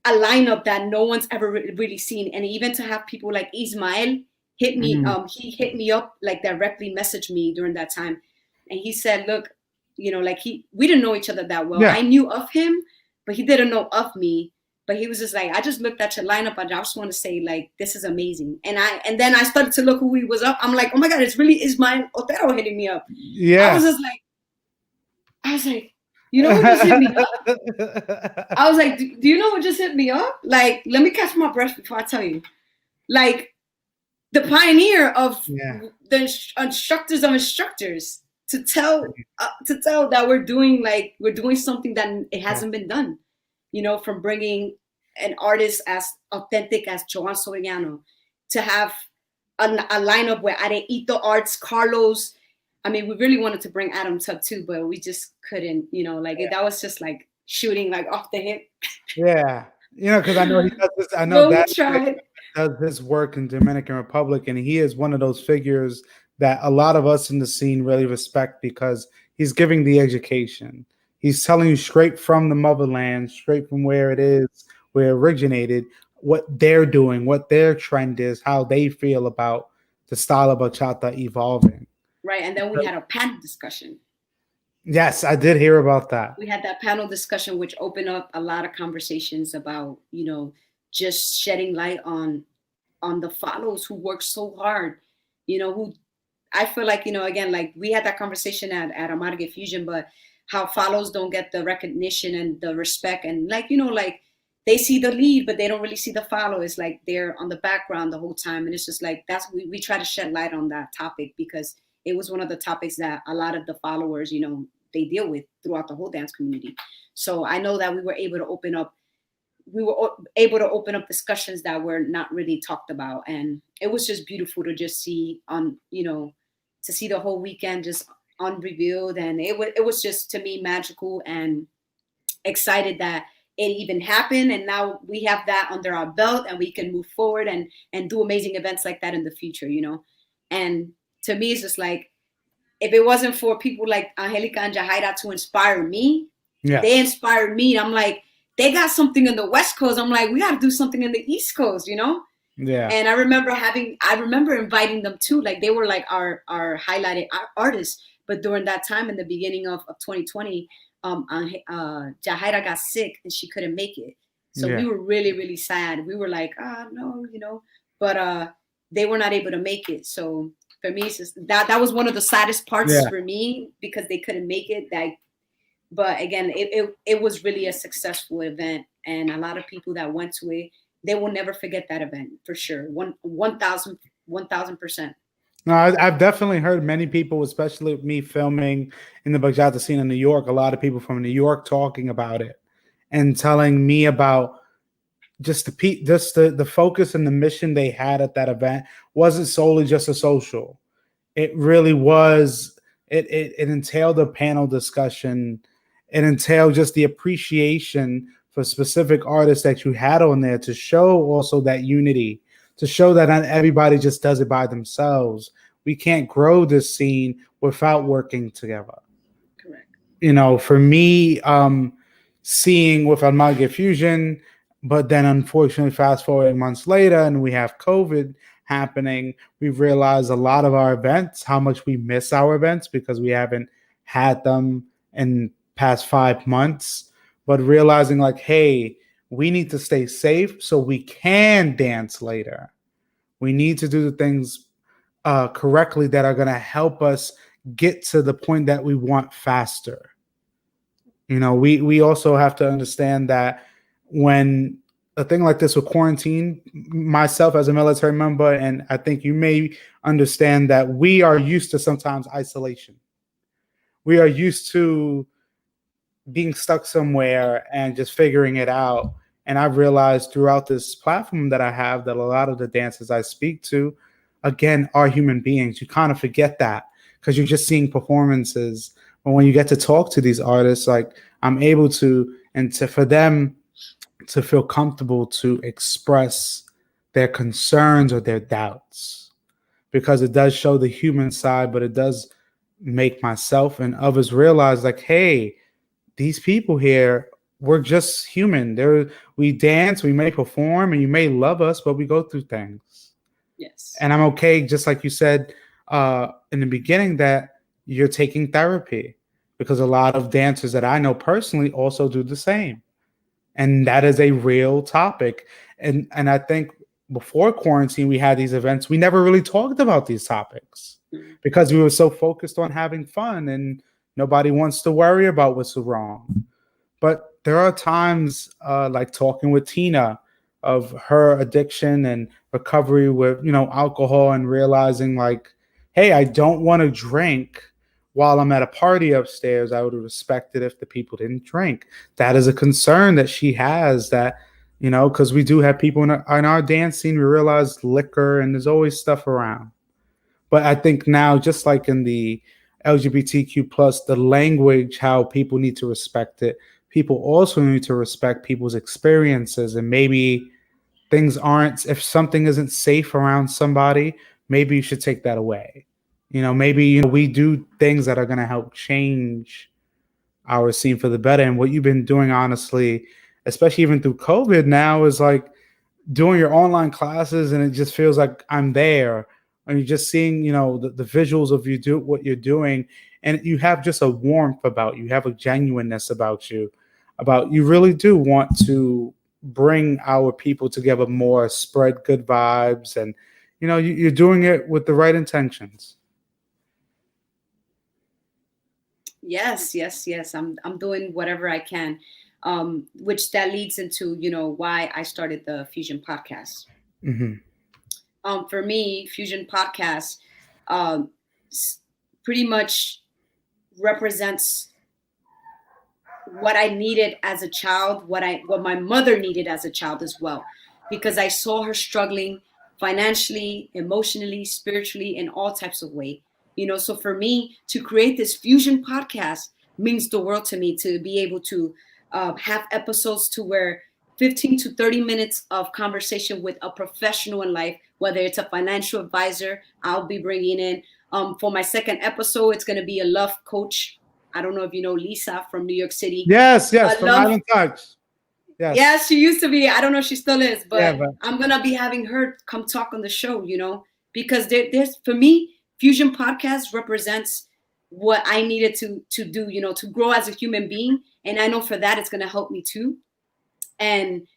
a lineup that no one's ever really seen. And even to have people like Ismael hit me, he hit me up, like directly messaged me during that time. And he said, look, you know, like we didn't know each other that well. I knew of him, but he didn't know of me. But he was just like, I just looked at your lineup. I just want to say, like, this is amazing. And then I started to look who he was up. I'm like, oh my God, it's really Ismael Otero hitting me up. Yeah. I was like, you know what just hit me up? I was like, do you know what just hit me up? Like, let me catch my breath before I tell you. Like, the pioneer of the instructors of instructors to tell that we're doing something that it hasn't been done. You know, from bringing an artist as authentic as Joan Soriano to have a lineup where Areito Arts, Carlos. I mean, we really wanted to bring Adam Tubb too, but we just couldn't. You know, like that was just like shooting like off the hip. Yeah, you know, because I know he does this. I know that does his work in Dominican Republic, and he is one of those figures that a lot of us in the scene really respect because he's giving the education. He's telling you straight from the motherland, straight from where it is, where it originated, what they're doing, what their trend is, how they feel about the style of bachata evolving. Right, and then we had a panel discussion. Yes, I did hear about that. We had that panel discussion, which opened up a lot of conversations about, you know, just shedding light on the follows who work so hard, you know, who I feel like, you know, again, like we had that conversation at Amargue Fusion, but how follows don't get the recognition and the respect, and like, you know, like they see the lead, but they don't really see the follow. It's like they're on the background the whole time. And it's just like, we try to shed light on that topic because it was one of the topics that a lot of the followers, you know, they deal with throughout the whole dance community. So I know that we were able to open up discussions that were not really talked about. And it was just beautiful to just see to see the whole weekend just unrevealed. And it was just, to me, magical, and excited that it even happened. And now we have that under our belt and we can move forward and do amazing events like that in the future, you know? And to me, it's just like, if it wasn't for people like Angelica and Jahaira to inspire me, they inspired me. I'm like, they got something in the West Coast. I'm like, we got to do something in the East Coast, you know? Yeah. And I remember inviting them too. Like they were like our highlighted artists. But during that time in the beginning of 2020, Jahaira got sick and she couldn't make it. So we were really, really sad. We were like, no, you know, but they were not able to make it. So for me, it's just that was one of the saddest parts for me because they couldn't make it. But again, it was really a successful event, and a lot of people that went to it, they will never forget that event for sure. 1,000%. No, I've definitely heard many people, especially with me filming in the bachata scene in New York, a lot of people from New York talking about it and telling me about just the focus and the mission they had at that event wasn't solely just a social. It really was. It entailed a panel discussion. It entailed just the appreciation for specific artists that you had on there to show also that unity, to show that not everybody just does it by themselves. We can't grow this scene without working together. Correct. You know, for me, seeing with Amargue Fusion, but then unfortunately fast forwarding months later and we have COVID happening, we've realized a lot of our events, how much we miss our events because we haven't had them in past 5 months, but realizing like, hey, we need to stay safe so we can dance later. We need to do the things correctly that are going to help us get to the point that we want faster. You know, we also have to understand that when a thing like this with quarantine, myself as a military member, and I think you may understand that we are used to sometimes isolation. We are used to being stuck somewhere and just figuring it out. And I've realized throughout this platform that I have that a lot of the dancers I speak to, again, are human beings. You kind of forget that because you're just seeing performances. But when you get to talk to these artists, like I'm able to, for them to feel comfortable to express their concerns or their doubts, because it does show the human side, but it does make myself and others realize like, hey, these people here, we're just human. We dance, we may perform, and you may love us, but we go through things. Yes. And I'm okay, just like you said in the beginning, that you're taking therapy, because a lot of dancers that I know personally also do the same. And that is a real topic. And I think before quarantine, we had these events. We never really talked about these topics because we were so focused on having fun, and nobody wants to worry about what's wrong. But there are times like talking with Tina of her addiction and recovery with, alcohol, and realizing like, hey, I don't want to drink while I'm at a party upstairs. I would have respected if the people didn't drink. That is a concern that she has, that, because we do have people in our dance scene, we realize liquor and there's always stuff around. But I think now, just like in the LGBTQ plus, the language, how people need to respect it, people also need to respect people's experiences. And maybe things aren't, if something isn't safe around somebody, maybe you should take that away. Maybe, we do things that are going to help change our scene for the better. And what you've been doing, honestly, especially even through COVID now, is like doing your online classes, and it just feels like I'm there. And you're just seeing, the visuals of you do what you're doing, and you have just a warmth about you, have a genuineness about you, you really do want to bring our people together more, spread good vibes, and you're doing it with the right intentions. Yes. I'm doing whatever I can, which that leads into why I started the Fusion podcast. Mm-hmm. For me, Fusion podcast pretty much represents what I needed as a child, what my mother needed as a child as well, because I saw her struggling financially, emotionally, spiritually, in all types of ways. So for me to create this Fusion podcast means the world to me, to be able to have episodes to where 15 to 30 minutes of conversation with a professional in life, whether it's a financial advisor, I'll be bringing in. For my second episode, it's going to be a love coach. I don't know if you know Lisa from New York City. Yes, from Island Touch. Yes. Yeah, she used to be. I don't know if she still is, but I'm going to be having her come talk on the show, because there's, for me, Fusion Podcast represents what I needed to do, to grow as a human being. And I know for that, it's going to help me too. And,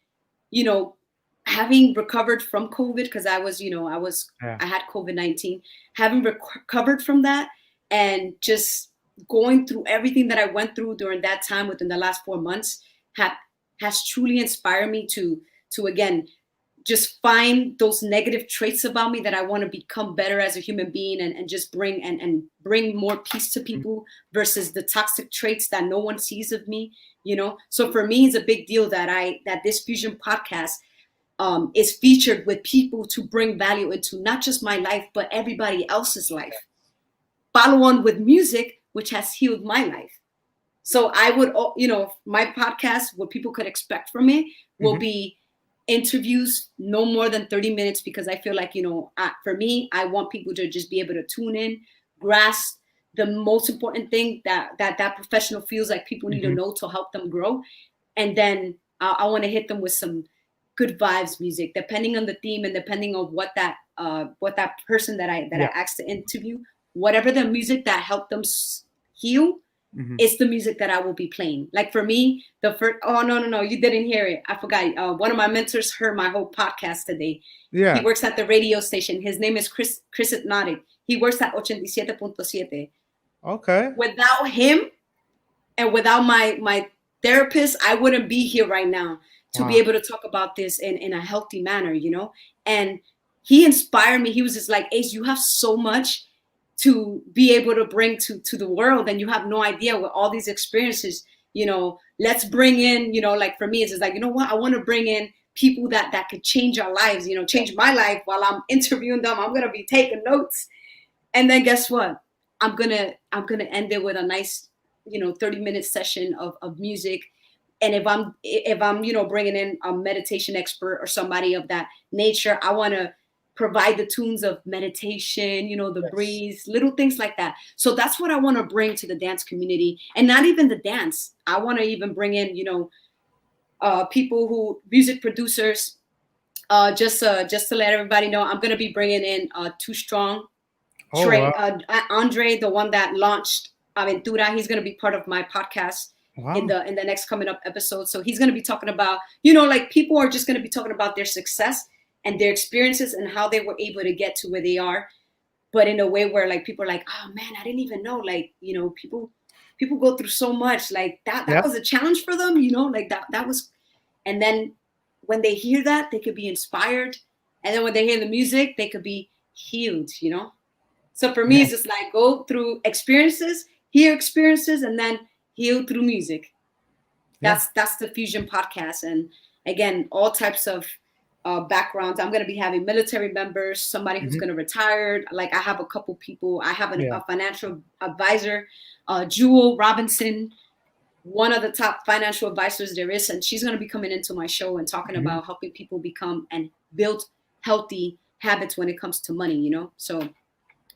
having recovered from COVID, because I had COVID-19, having recovered from that, and just going through everything that I went through during that time within the last 4 months has truly inspired me to again, just find those negative traits about me that I want to become better as a human being, and just bring more peace to people versus the toxic traits that no one sees of me, So for me, it's a big deal that this Fusion podcast is featured with people to bring value into not just my life, but everybody else's life. Follow on with music, which has healed my life. So I would, my podcast, what people could expect from me will be interviews no more than 30 minutes, because I feel like, for me, I want people to just be able to tune in, grasp the most important thing that professional feels like people need to know to help them grow. And then I want to hit them with some good vibes music, depending on the theme and depending on what that person that I asked to interview, whatever the music that helped them heal, it's the music that I will be playing. Like for me, the first, no, you didn't hear it. I forgot. One of my mentors heard my whole podcast today. Yeah. He works at the radio station. His name is Chris Hypnotic. He works at 87.7. Okay. Without him and without my therapist, I wouldn't be here right now to be able to talk about this in a healthy manner, And he inspired me. He was just like, Ace, you have so much to be able to bring to the world, and you have no idea with all these experiences, let's bring in, like for me, it's just like, what, I want to bring in people that could change our lives, change my life. While I'm interviewing them, I'm going to be taking notes. And then guess what? I'm going to end it with a nice, 30-minute session of music. And if I'm, bringing in a meditation expert or somebody of that nature, I want to provide the tunes of meditation, the breeze, little things like that. So that's what I want to bring to the dance community, and not even the dance. I want to even bring in, people music producers, just to let everybody know, I'm going to be bringing in Too Strong, Andre, the one that launched Aventura. He's going to be part of my podcast. Wow. in the next coming up episode. So he's going to be talking about, you know, like people are just going to be talking about their success and their experiences and how they were able to get to where they are, but in a way where like people are like, oh man, I didn't even know, like, you know, people go through so much, like that was a challenge for them, you know, like that was. And then when they hear that, they could be inspired, and then when they hear the music, they could be healed, you know. So for me, it's just like go through experiences, hear experiences, and then heal through music. That's the Fusion podcast. And again, all types of backgrounds. I'm going to be having military members, somebody who's going to retire. Like I have a couple people. I have a financial advisor, Jewel Robinson, one of the top financial advisors there is, and she's going to be coming into my show and talking about helping people become and build healthy habits when it comes to money, you know. So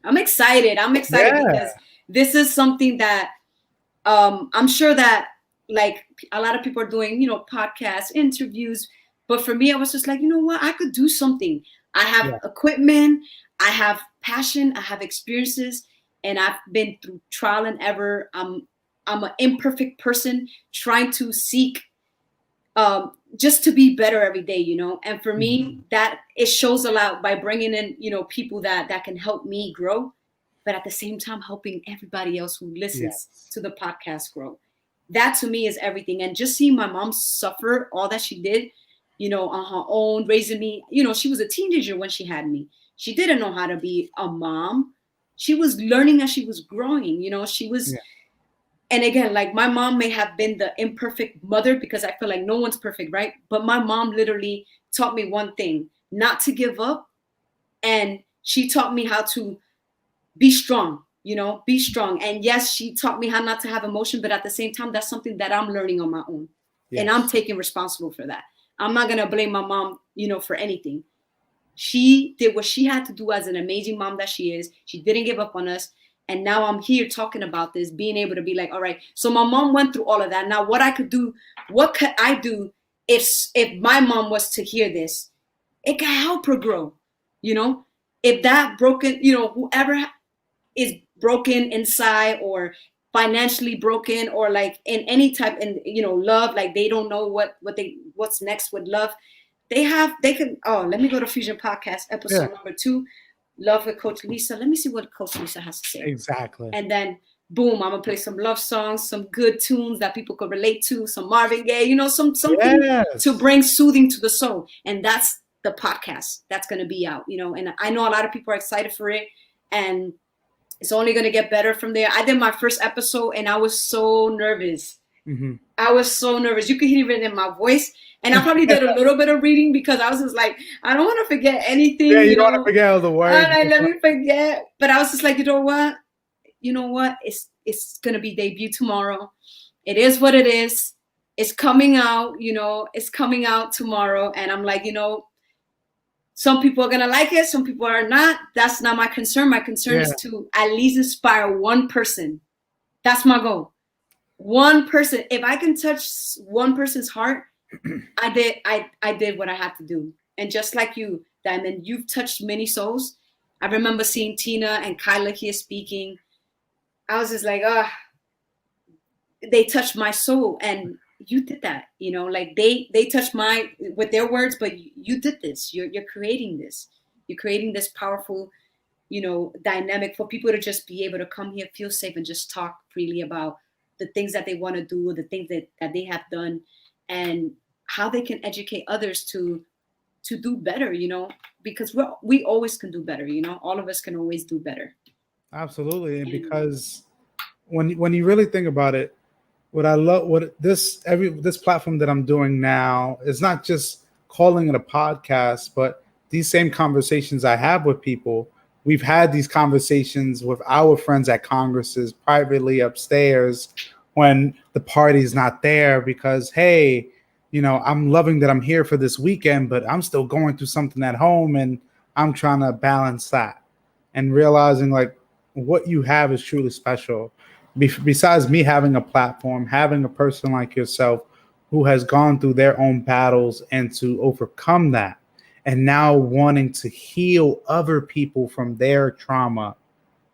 I'm excited because this is something that I'm sure that like a lot of people are doing, you know, podcasts, interviews, but for me I was just like, you know what, I could do something. I have equipment, I have passion, I have experiences, and I've been through trial and error. I'm an imperfect person trying to seek just to be better every day, you know. And for me, that it shows a lot by bringing in, you know, people that can help me grow, but at the same time helping everybody else who listens to the podcast grow. That to me is everything. And just seeing my mom suffer all that she did, you know, on her own, raising me. You know, she was a teenager when she had me. She didn't know how to be a mom. She was learning as she was growing, you know. She was and again, like my mom may have been the imperfect mother, because I feel like no one's perfect, right? But my mom literally taught me one thing: not to give up. And she taught me how to be strong, you know, be strong. And yes, she taught me how not to have emotion, but at the same time, that's something that I'm learning on my own. And I'm taking responsible for that. I'm not going to blame my mom, you know, for anything. She did what she had to do as an amazing mom that she is. She didn't give up on us. And now I'm here talking about this, being able to be like, all right, so my mom went through all of that. Now what I could do, what could I do if my mom was to hear this? It can help her grow, you know? If that broken, you know, whoever is broken inside or financially broken or like in any type, in, you know, love, like they don't know what's next with love. They can, let me go to Fusion Podcast episode number 2. Love with Coach Lisa. Let me see what Coach Lisa has to say. Exactly. And then, boom, I'm gonna play some love songs, some good tunes that people could relate to, some Marvin Gaye, you know, something to bring soothing to the soul. And that's the podcast that's gonna be out, you know. And I know a lot of people are excited for it, and it's only gonna get better from there. I did my first episode, and I was so nervous. I was so nervous. You could hear it in my voice. And I probably did a little bit of reading because I was just like, I don't want to forget anything. Yeah, you don't want to forget all the words. Let me forget. But I was just like, you know what? It's gonna be debut tomorrow. It is what it is. It's coming out, you know, it's coming out tomorrow. And I'm like, you know, some people are gonna like it, some people are not. That's not my concern. My concern is to at least inspire one person. That's my goal. One person. If I can touch one person's heart, I did what I had to do. And just like you, Diamond, you've touched many souls. I remember seeing Tina and Kyla here speaking. I was just like, they touched my soul. And you did that, you know, like they touched my with their words, but you did this. You're creating this. You're creating this powerful, you know, dynamic for people to just be able to come here, feel safe, and just talk freely about the things that they want to do, the things that they have done, and how they can educate others to do better, you know, because we always can do better, you know, all of us can always do better. Absolutely. And because when you really think about it, what I love, this platform that I'm doing now is not just calling it a podcast, but these same conversations I have with people. We've had these conversations with our friends at congresses privately upstairs when the party's not there because, hey, you know, I'm loving that I'm here for this weekend, but I'm still going through something at home and I'm trying to balance that and realizing like what you have is truly special. Besides me having a platform, having a person like yourself who has gone through their own battles and to overcome that, and now wanting to heal other people from their trauma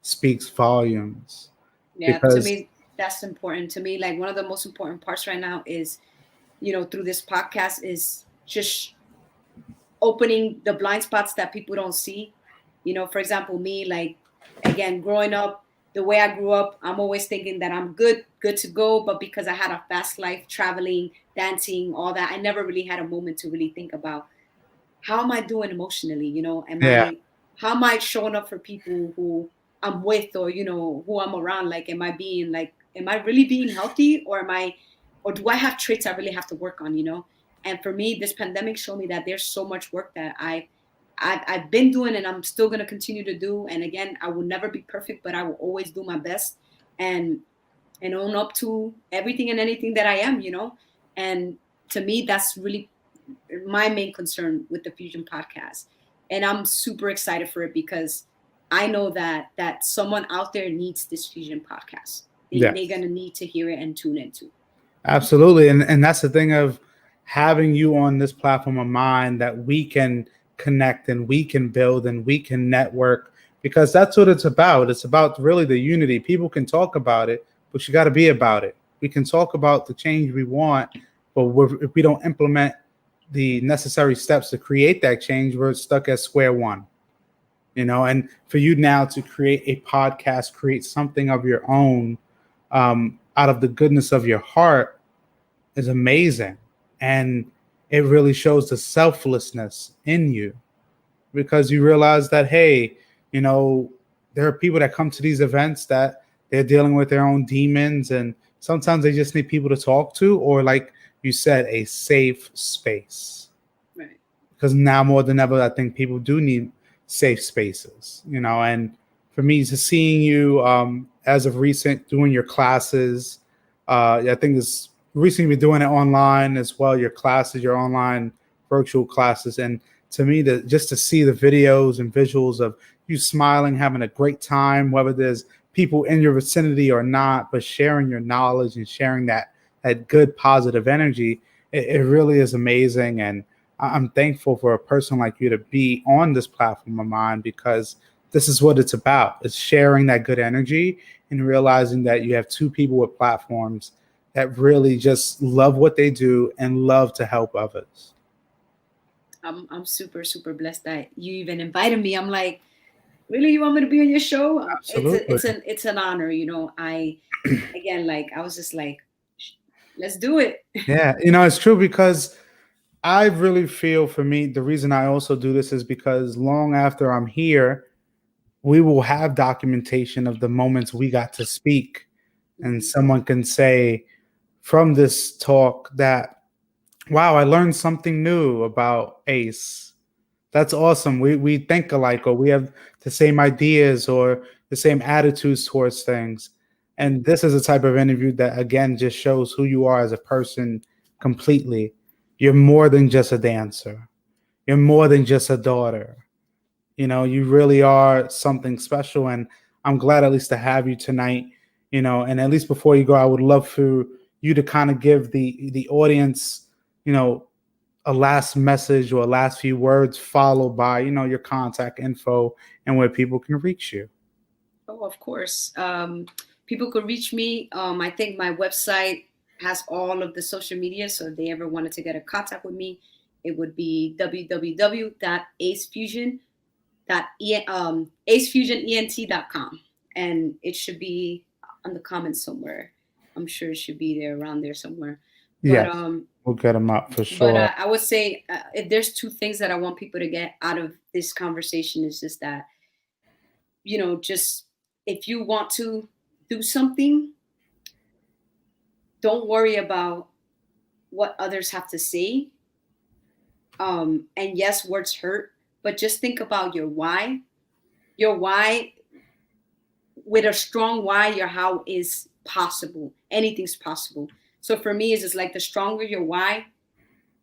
speaks volumes. Yeah, because to me, that's important to me. Like one of the most important parts right now is, through this podcast is just opening the blind spots that people don't see. For example, me, like, again, growing up the way I grew up, I'm always thinking that I'm good to go. But because I had a fast life, traveling, dancing, all that, I never really had a moment to really think about how am I doing emotionally? Yeah. How am I showing up for people who I'm with, or, who I'm around? Like, am I really being healthy, or do I have traits I really have to work on, And for me, this pandemic showed me that there's so much work that I've been doing and I'm still going to continue to do. And again, I will never be perfect, but I will always do my best and own up to everything and anything that I am, And to me, that's really my main concern with the Fusion podcast. And I'm super excited for it because I know that someone out there needs this Fusion podcast. They're Yes. going to need to hear it and tune into. Absolutely. And that's the thing of having you on this platform of mine, that we can connect and we can build and we can network, because that's what it's about. It's about really the unity. People can talk about it, but you got to be about it. We can talk about the change we want, but if we don't implement the necessary steps to create that change, we're stuck at square one. And for you now to create a podcast, create something of your own, out of the goodness of your heart, is amazing. And it really shows the selflessness in you, because you realize that, hey, there are people that come to these events that they're dealing with their own demons, and sometimes they just need people to talk to, or like you said, a safe space. Right. Because now more than ever, I think people do need safe spaces, and for me, to seeing you, as of recent, doing your classes, I think it's recently been doing it online as well, your classes, your online virtual classes. And to me, just to see the videos and visuals of you smiling, having a great time, whether there's people in your vicinity or not, but sharing your knowledge and sharing that good positive energy, it really is amazing. And I'm thankful for a person like you to be on this platform of mine, because this is what it's about. It's sharing that good energy and realizing that you have two people with platforms that really just love what they do and love to help others. I'm super, super blessed that you even invited me. I'm like, really, you want me to be on your show? Absolutely. It's an honor. Again, like, I was just like, let's do it. Yeah, it's true, because I really feel, for me, the reason I also do this is because long after I'm here, we will have documentation of the moments we got to speak. And Mhm. someone can say from this talk that, wow, I learned something new about Ace. That's awesome. We think alike, or we have the same ideas or the same attitudes towards things. And this is a type of interview that, again, just shows who you are as a person completely. You're more than just a dancer. You're more than just a daughter. You really are something special. And I'm glad at least to have you tonight. And at least before you go, I would love for you to kind of give the audience, you know, a last message or a last few words, followed by, your contact info and where people can reach you. Oh, of course. People could reach me. I think my website has all of the social media. So if they ever wanted to get in contact with me, it would be acefusionent.com. And it should be on the comments somewhere. I'm sure it should be there, around there somewhere. But Yes, we'll get them up for sure. I would say, if there's two things that I want people to get out of this conversation, is just that, just if you want to do something, don't worry about what others have to say. And yes, words hurt, but just think about your why. Your why, with a strong why, your how is possible. Anything's possible. So for me, it's just like, the stronger your why,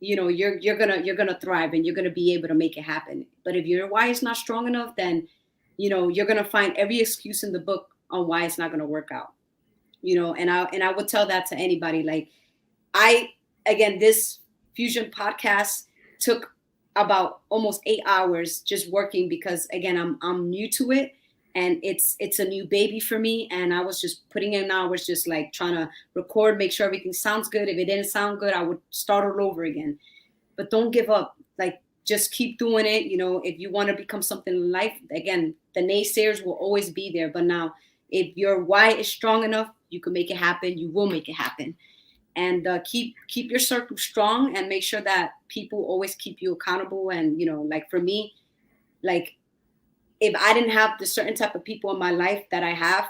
you're gonna thrive and you're gonna be able to make it happen. But if your why is not strong enough, then you're gonna find every excuse in the book on why it's not gonna work out. And I would tell that to anybody. Like, I again, this Fusion podcast took about almost 8 hours just working, because again, I'm new to it, and it's a new baby for me. And I was just putting in hours, just like trying to record, make sure everything sounds good. If it didn't sound good, I would start all over again. But don't give up. Like, just keep doing it. You know, if you want to become something in life, again, the naysayers will always be there. But now, if your why is strong enough, you can make it happen. You will make it happen. And keep your circle strong, and make sure that people always keep you accountable. And, you know, like for me, like, if I didn't have the certain type of people in my life that I have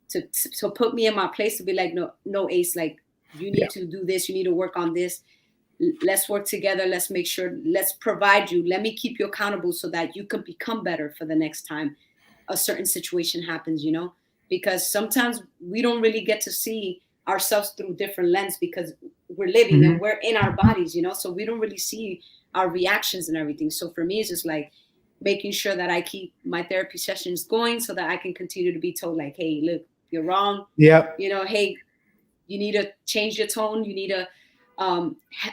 to put me in my place, to be like, no, Ace, like, you need to do this, you need to work on this. Let's work together. Let's make sure, let's provide you. Let me keep you accountable so that you can become better for the next time a certain situation happens, you know, because sometimes we don't really get to see ourselves through different lens, because we're living and we're in our bodies, you know, so we don't really see our reactions and everything. So for me, it's just like making sure that I keep my therapy sessions going so that I can continue to be told, like, hey, look, you're wrong. Yeah. You know, hey, you need to change your tone. You need to,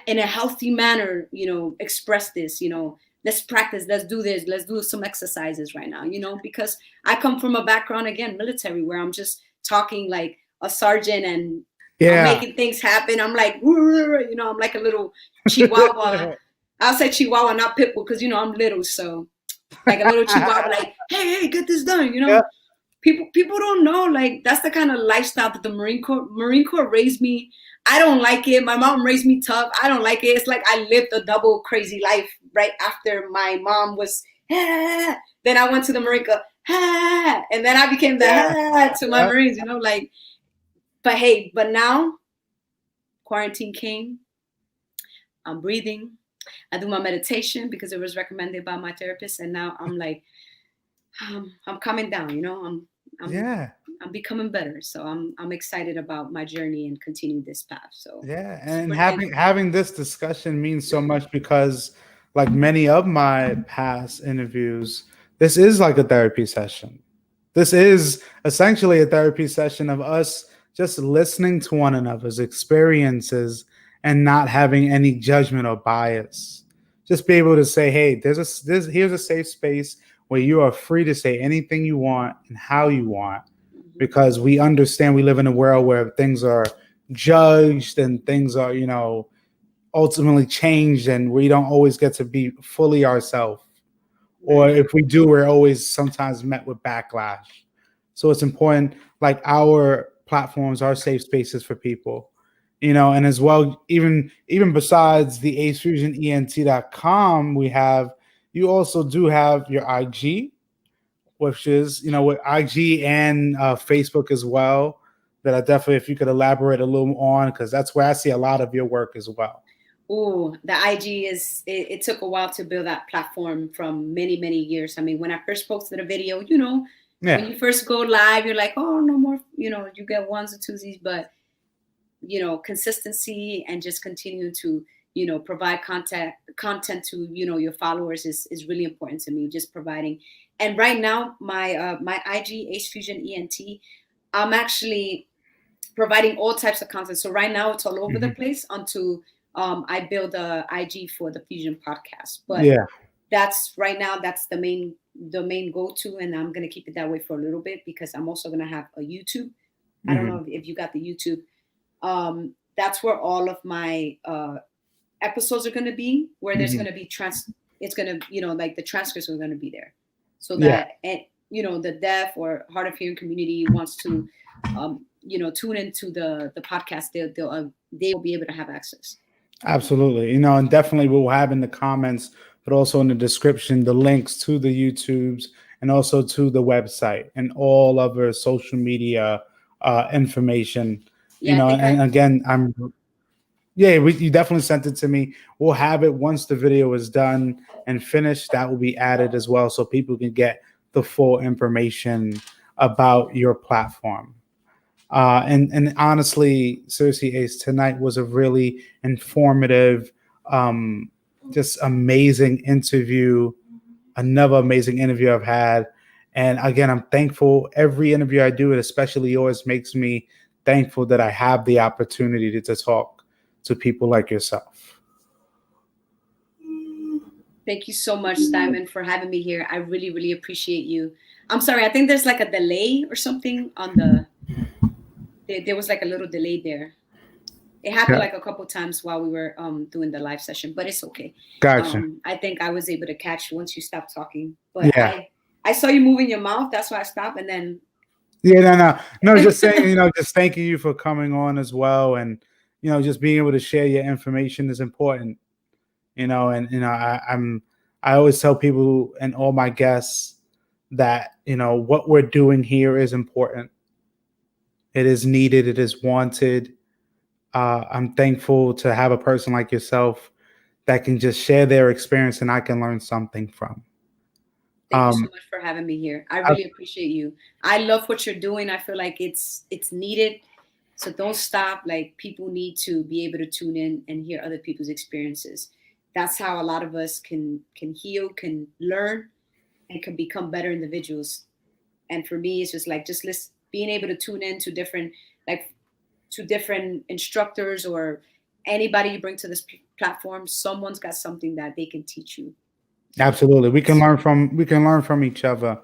in a healthy manner, you know, express this, you know, let's practice, let's do this, let's do some exercises right now, you know, because I come from a background, again, military, where I'm just talking like a sergeant, and I'm making things happen. I'm like, you know, I'm like a little chihuahua. I'll say chihuahua, not pit bull, because, you know, I'm little. So like a little chihuahua, like, hey, get this done, you know. Yeah. People don't know, like, that's the kind of lifestyle that the Marine Corps raised me. I don't like it. My mom raised me tough. I don't like it. It's like I lived a double crazy life right after my mom was, then I went to the Marine Corps, and then I became the to my Marines, you know, like, but now quarantine came. I'm breathing. I do my meditation because it was recommended by my therapist. And now I'm like, I'm coming down, you know, I'm becoming better. So I'm excited about my journey and continuing this path. So and having this discussion means so much, because like many of my past interviews, this is like a therapy session. This is essentially a therapy session of us just listening to one another's experiences and not having any judgment or bias. Just be able to say, hey, here's a safe space where you are free to say anything you want and how you want, because we understand we live in a world where things are judged and things are, you know, ultimately changed, and we don't always get to be fully ourselves. Or if we do, we're always sometimes met with backlash. So it's important, like our platforms are safe spaces for people, you know, and as well, even besides the acefusionent.com, you also do have your IG, which is, you know, with IG and Facebook as well, that I definitely, if you could elaborate a little on, because that's where I see a lot of your work as well. Oh, the IG it took a while to build that platform from many, many years. I mean, when I first posted a video, you know, when you first go live, you're like, oh, no more, you know, you get ones and twosies, but, you know, consistency and just continue to, you know, provide content to, you know, your followers is really important to me, just providing. And right now, my IG, acefusionent, I'm actually providing all types of content. So right now it's all over the place until I build a IG for the Fusion podcast. But that's the main go-to, and I'm gonna keep it that way for a little bit, because I'm also gonna have a YouTube. I don't know if you got the YouTube. That's where all of my episodes are gonna be, where there's gonna be it's gonna, you know, like the transcripts are gonna be there, so that you know, the deaf or hard of hearing community wants to you know, tune into the podcast, they will be able to have access. Absolutely. You know, and definitely we'll have in the comments, but also in the description, the links to the YouTubes and also to the website and all other social media information. You know, and again, you definitely sent it to me. We'll have it once the video is done and finished. That will be added as well, so people can get the full information about your platform. And honestly, seriously, Ace, tonight was a really informative, just amazing interview. Another amazing interview I've had. And again, I'm thankful. Every interview I do, especially yours, makes me thankful that I have the opportunity to talk to people like yourself. Thank you so much, Diamond, for having me here. I really, really appreciate you. I'm sorry, I think there's like a delay or something on there was like a little delay there. It happened Yeah, like a couple times while we were doing the live session, but it's okay. gotcha. I think I was able to catch once you stopped talking, but Yeah. I saw you moving your mouth. That's why I stopped, and then Yeah, no. Just saying, just thanking you for coming on as well, and just being able to share your information is important. And I always tell people and all my guests that what we're doing here is important. It is needed. It is wanted. I'm thankful to have a person like yourself that can just share their experience and I can learn something from. thank you so much for having me here. I really appreciate you. I love what you're doing. I feel like it's needed. So don't stop. Like, people need to be able to tune in and hear other people's experiences. That's how a lot of us can heal, can learn, and can become better individuals. And for me, it's just like being able to tune in to different instructors or anybody you bring to this platform. Someone's got something that they can teach you. Absolutely. We can learn from each other.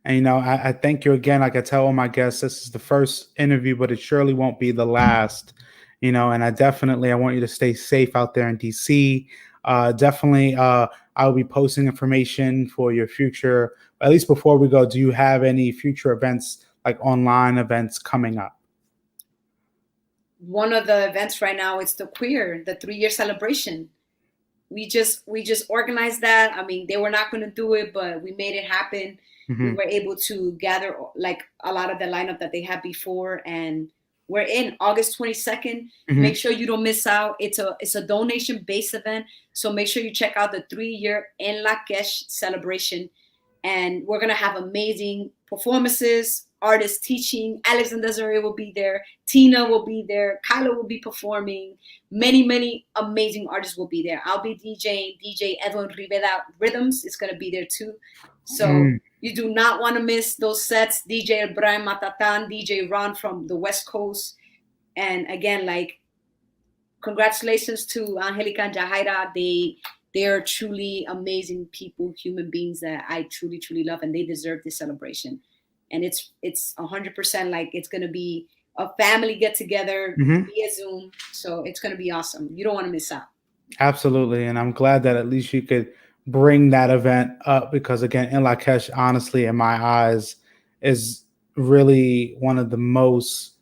And I thank you again. Like I tell all my guests, this is the first interview, but it surely won't be the last. And I want you to stay safe out there in DC. Definitely I'll be posting information for your future. At least before we go, do you have any future events, like online events, coming up? One of the events right now is the 3-year celebration. We just organized that. I mean, they were not going to do it, but we made it happen. We were able to gather like a lot of the lineup that they had before, and we're in August 22nd. Make sure you don't miss out. It's a donation-based event, so make sure you check out the 3-year En La Kesh celebration. And we're gonna have amazing performances, artists teaching. Alex and Desiree will be there. Tina will be there. Kyla will be performing. Many, many amazing artists will be there. I'll be DJing. DJ Edwin Rivera Rhythms is gonna be there too. So you do not want to miss those sets. DJ Brian Matatan, DJ Ron from the West Coast. And again, like, congratulations to Angelica and Jahaira. They are truly amazing people, human beings that I truly, truly love, and they deserve this celebration. And it's 100% like it's going to be a family get together via Zoom. So it's going to be awesome. You don't want to miss out. Absolutely. And I'm glad that at least you could bring that event up, because again, En La Kesh, honestly, in my eyes, is really one of the most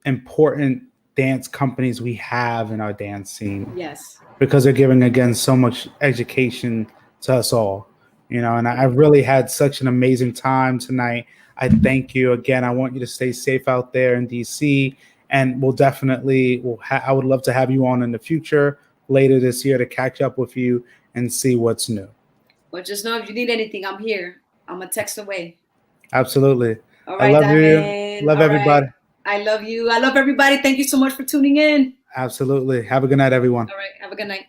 important dance companies we have in our dance scene. Yes. Because they're giving, again, so much education to us all. And I really had such an amazing time tonight. I thank you again. I want you to stay safe out there in DC, and we'll definitely, I would love to have you on in the future later this year to catch up with you and see what's new. Well, just know if you need anything, I'm here. I'm a text away. Absolutely. All right, I love Diamond. you. Love all everybody. Right. I love you. I love everybody. Thank you so much for tuning in. Absolutely. Have a good night, everyone. All right. Have a good night.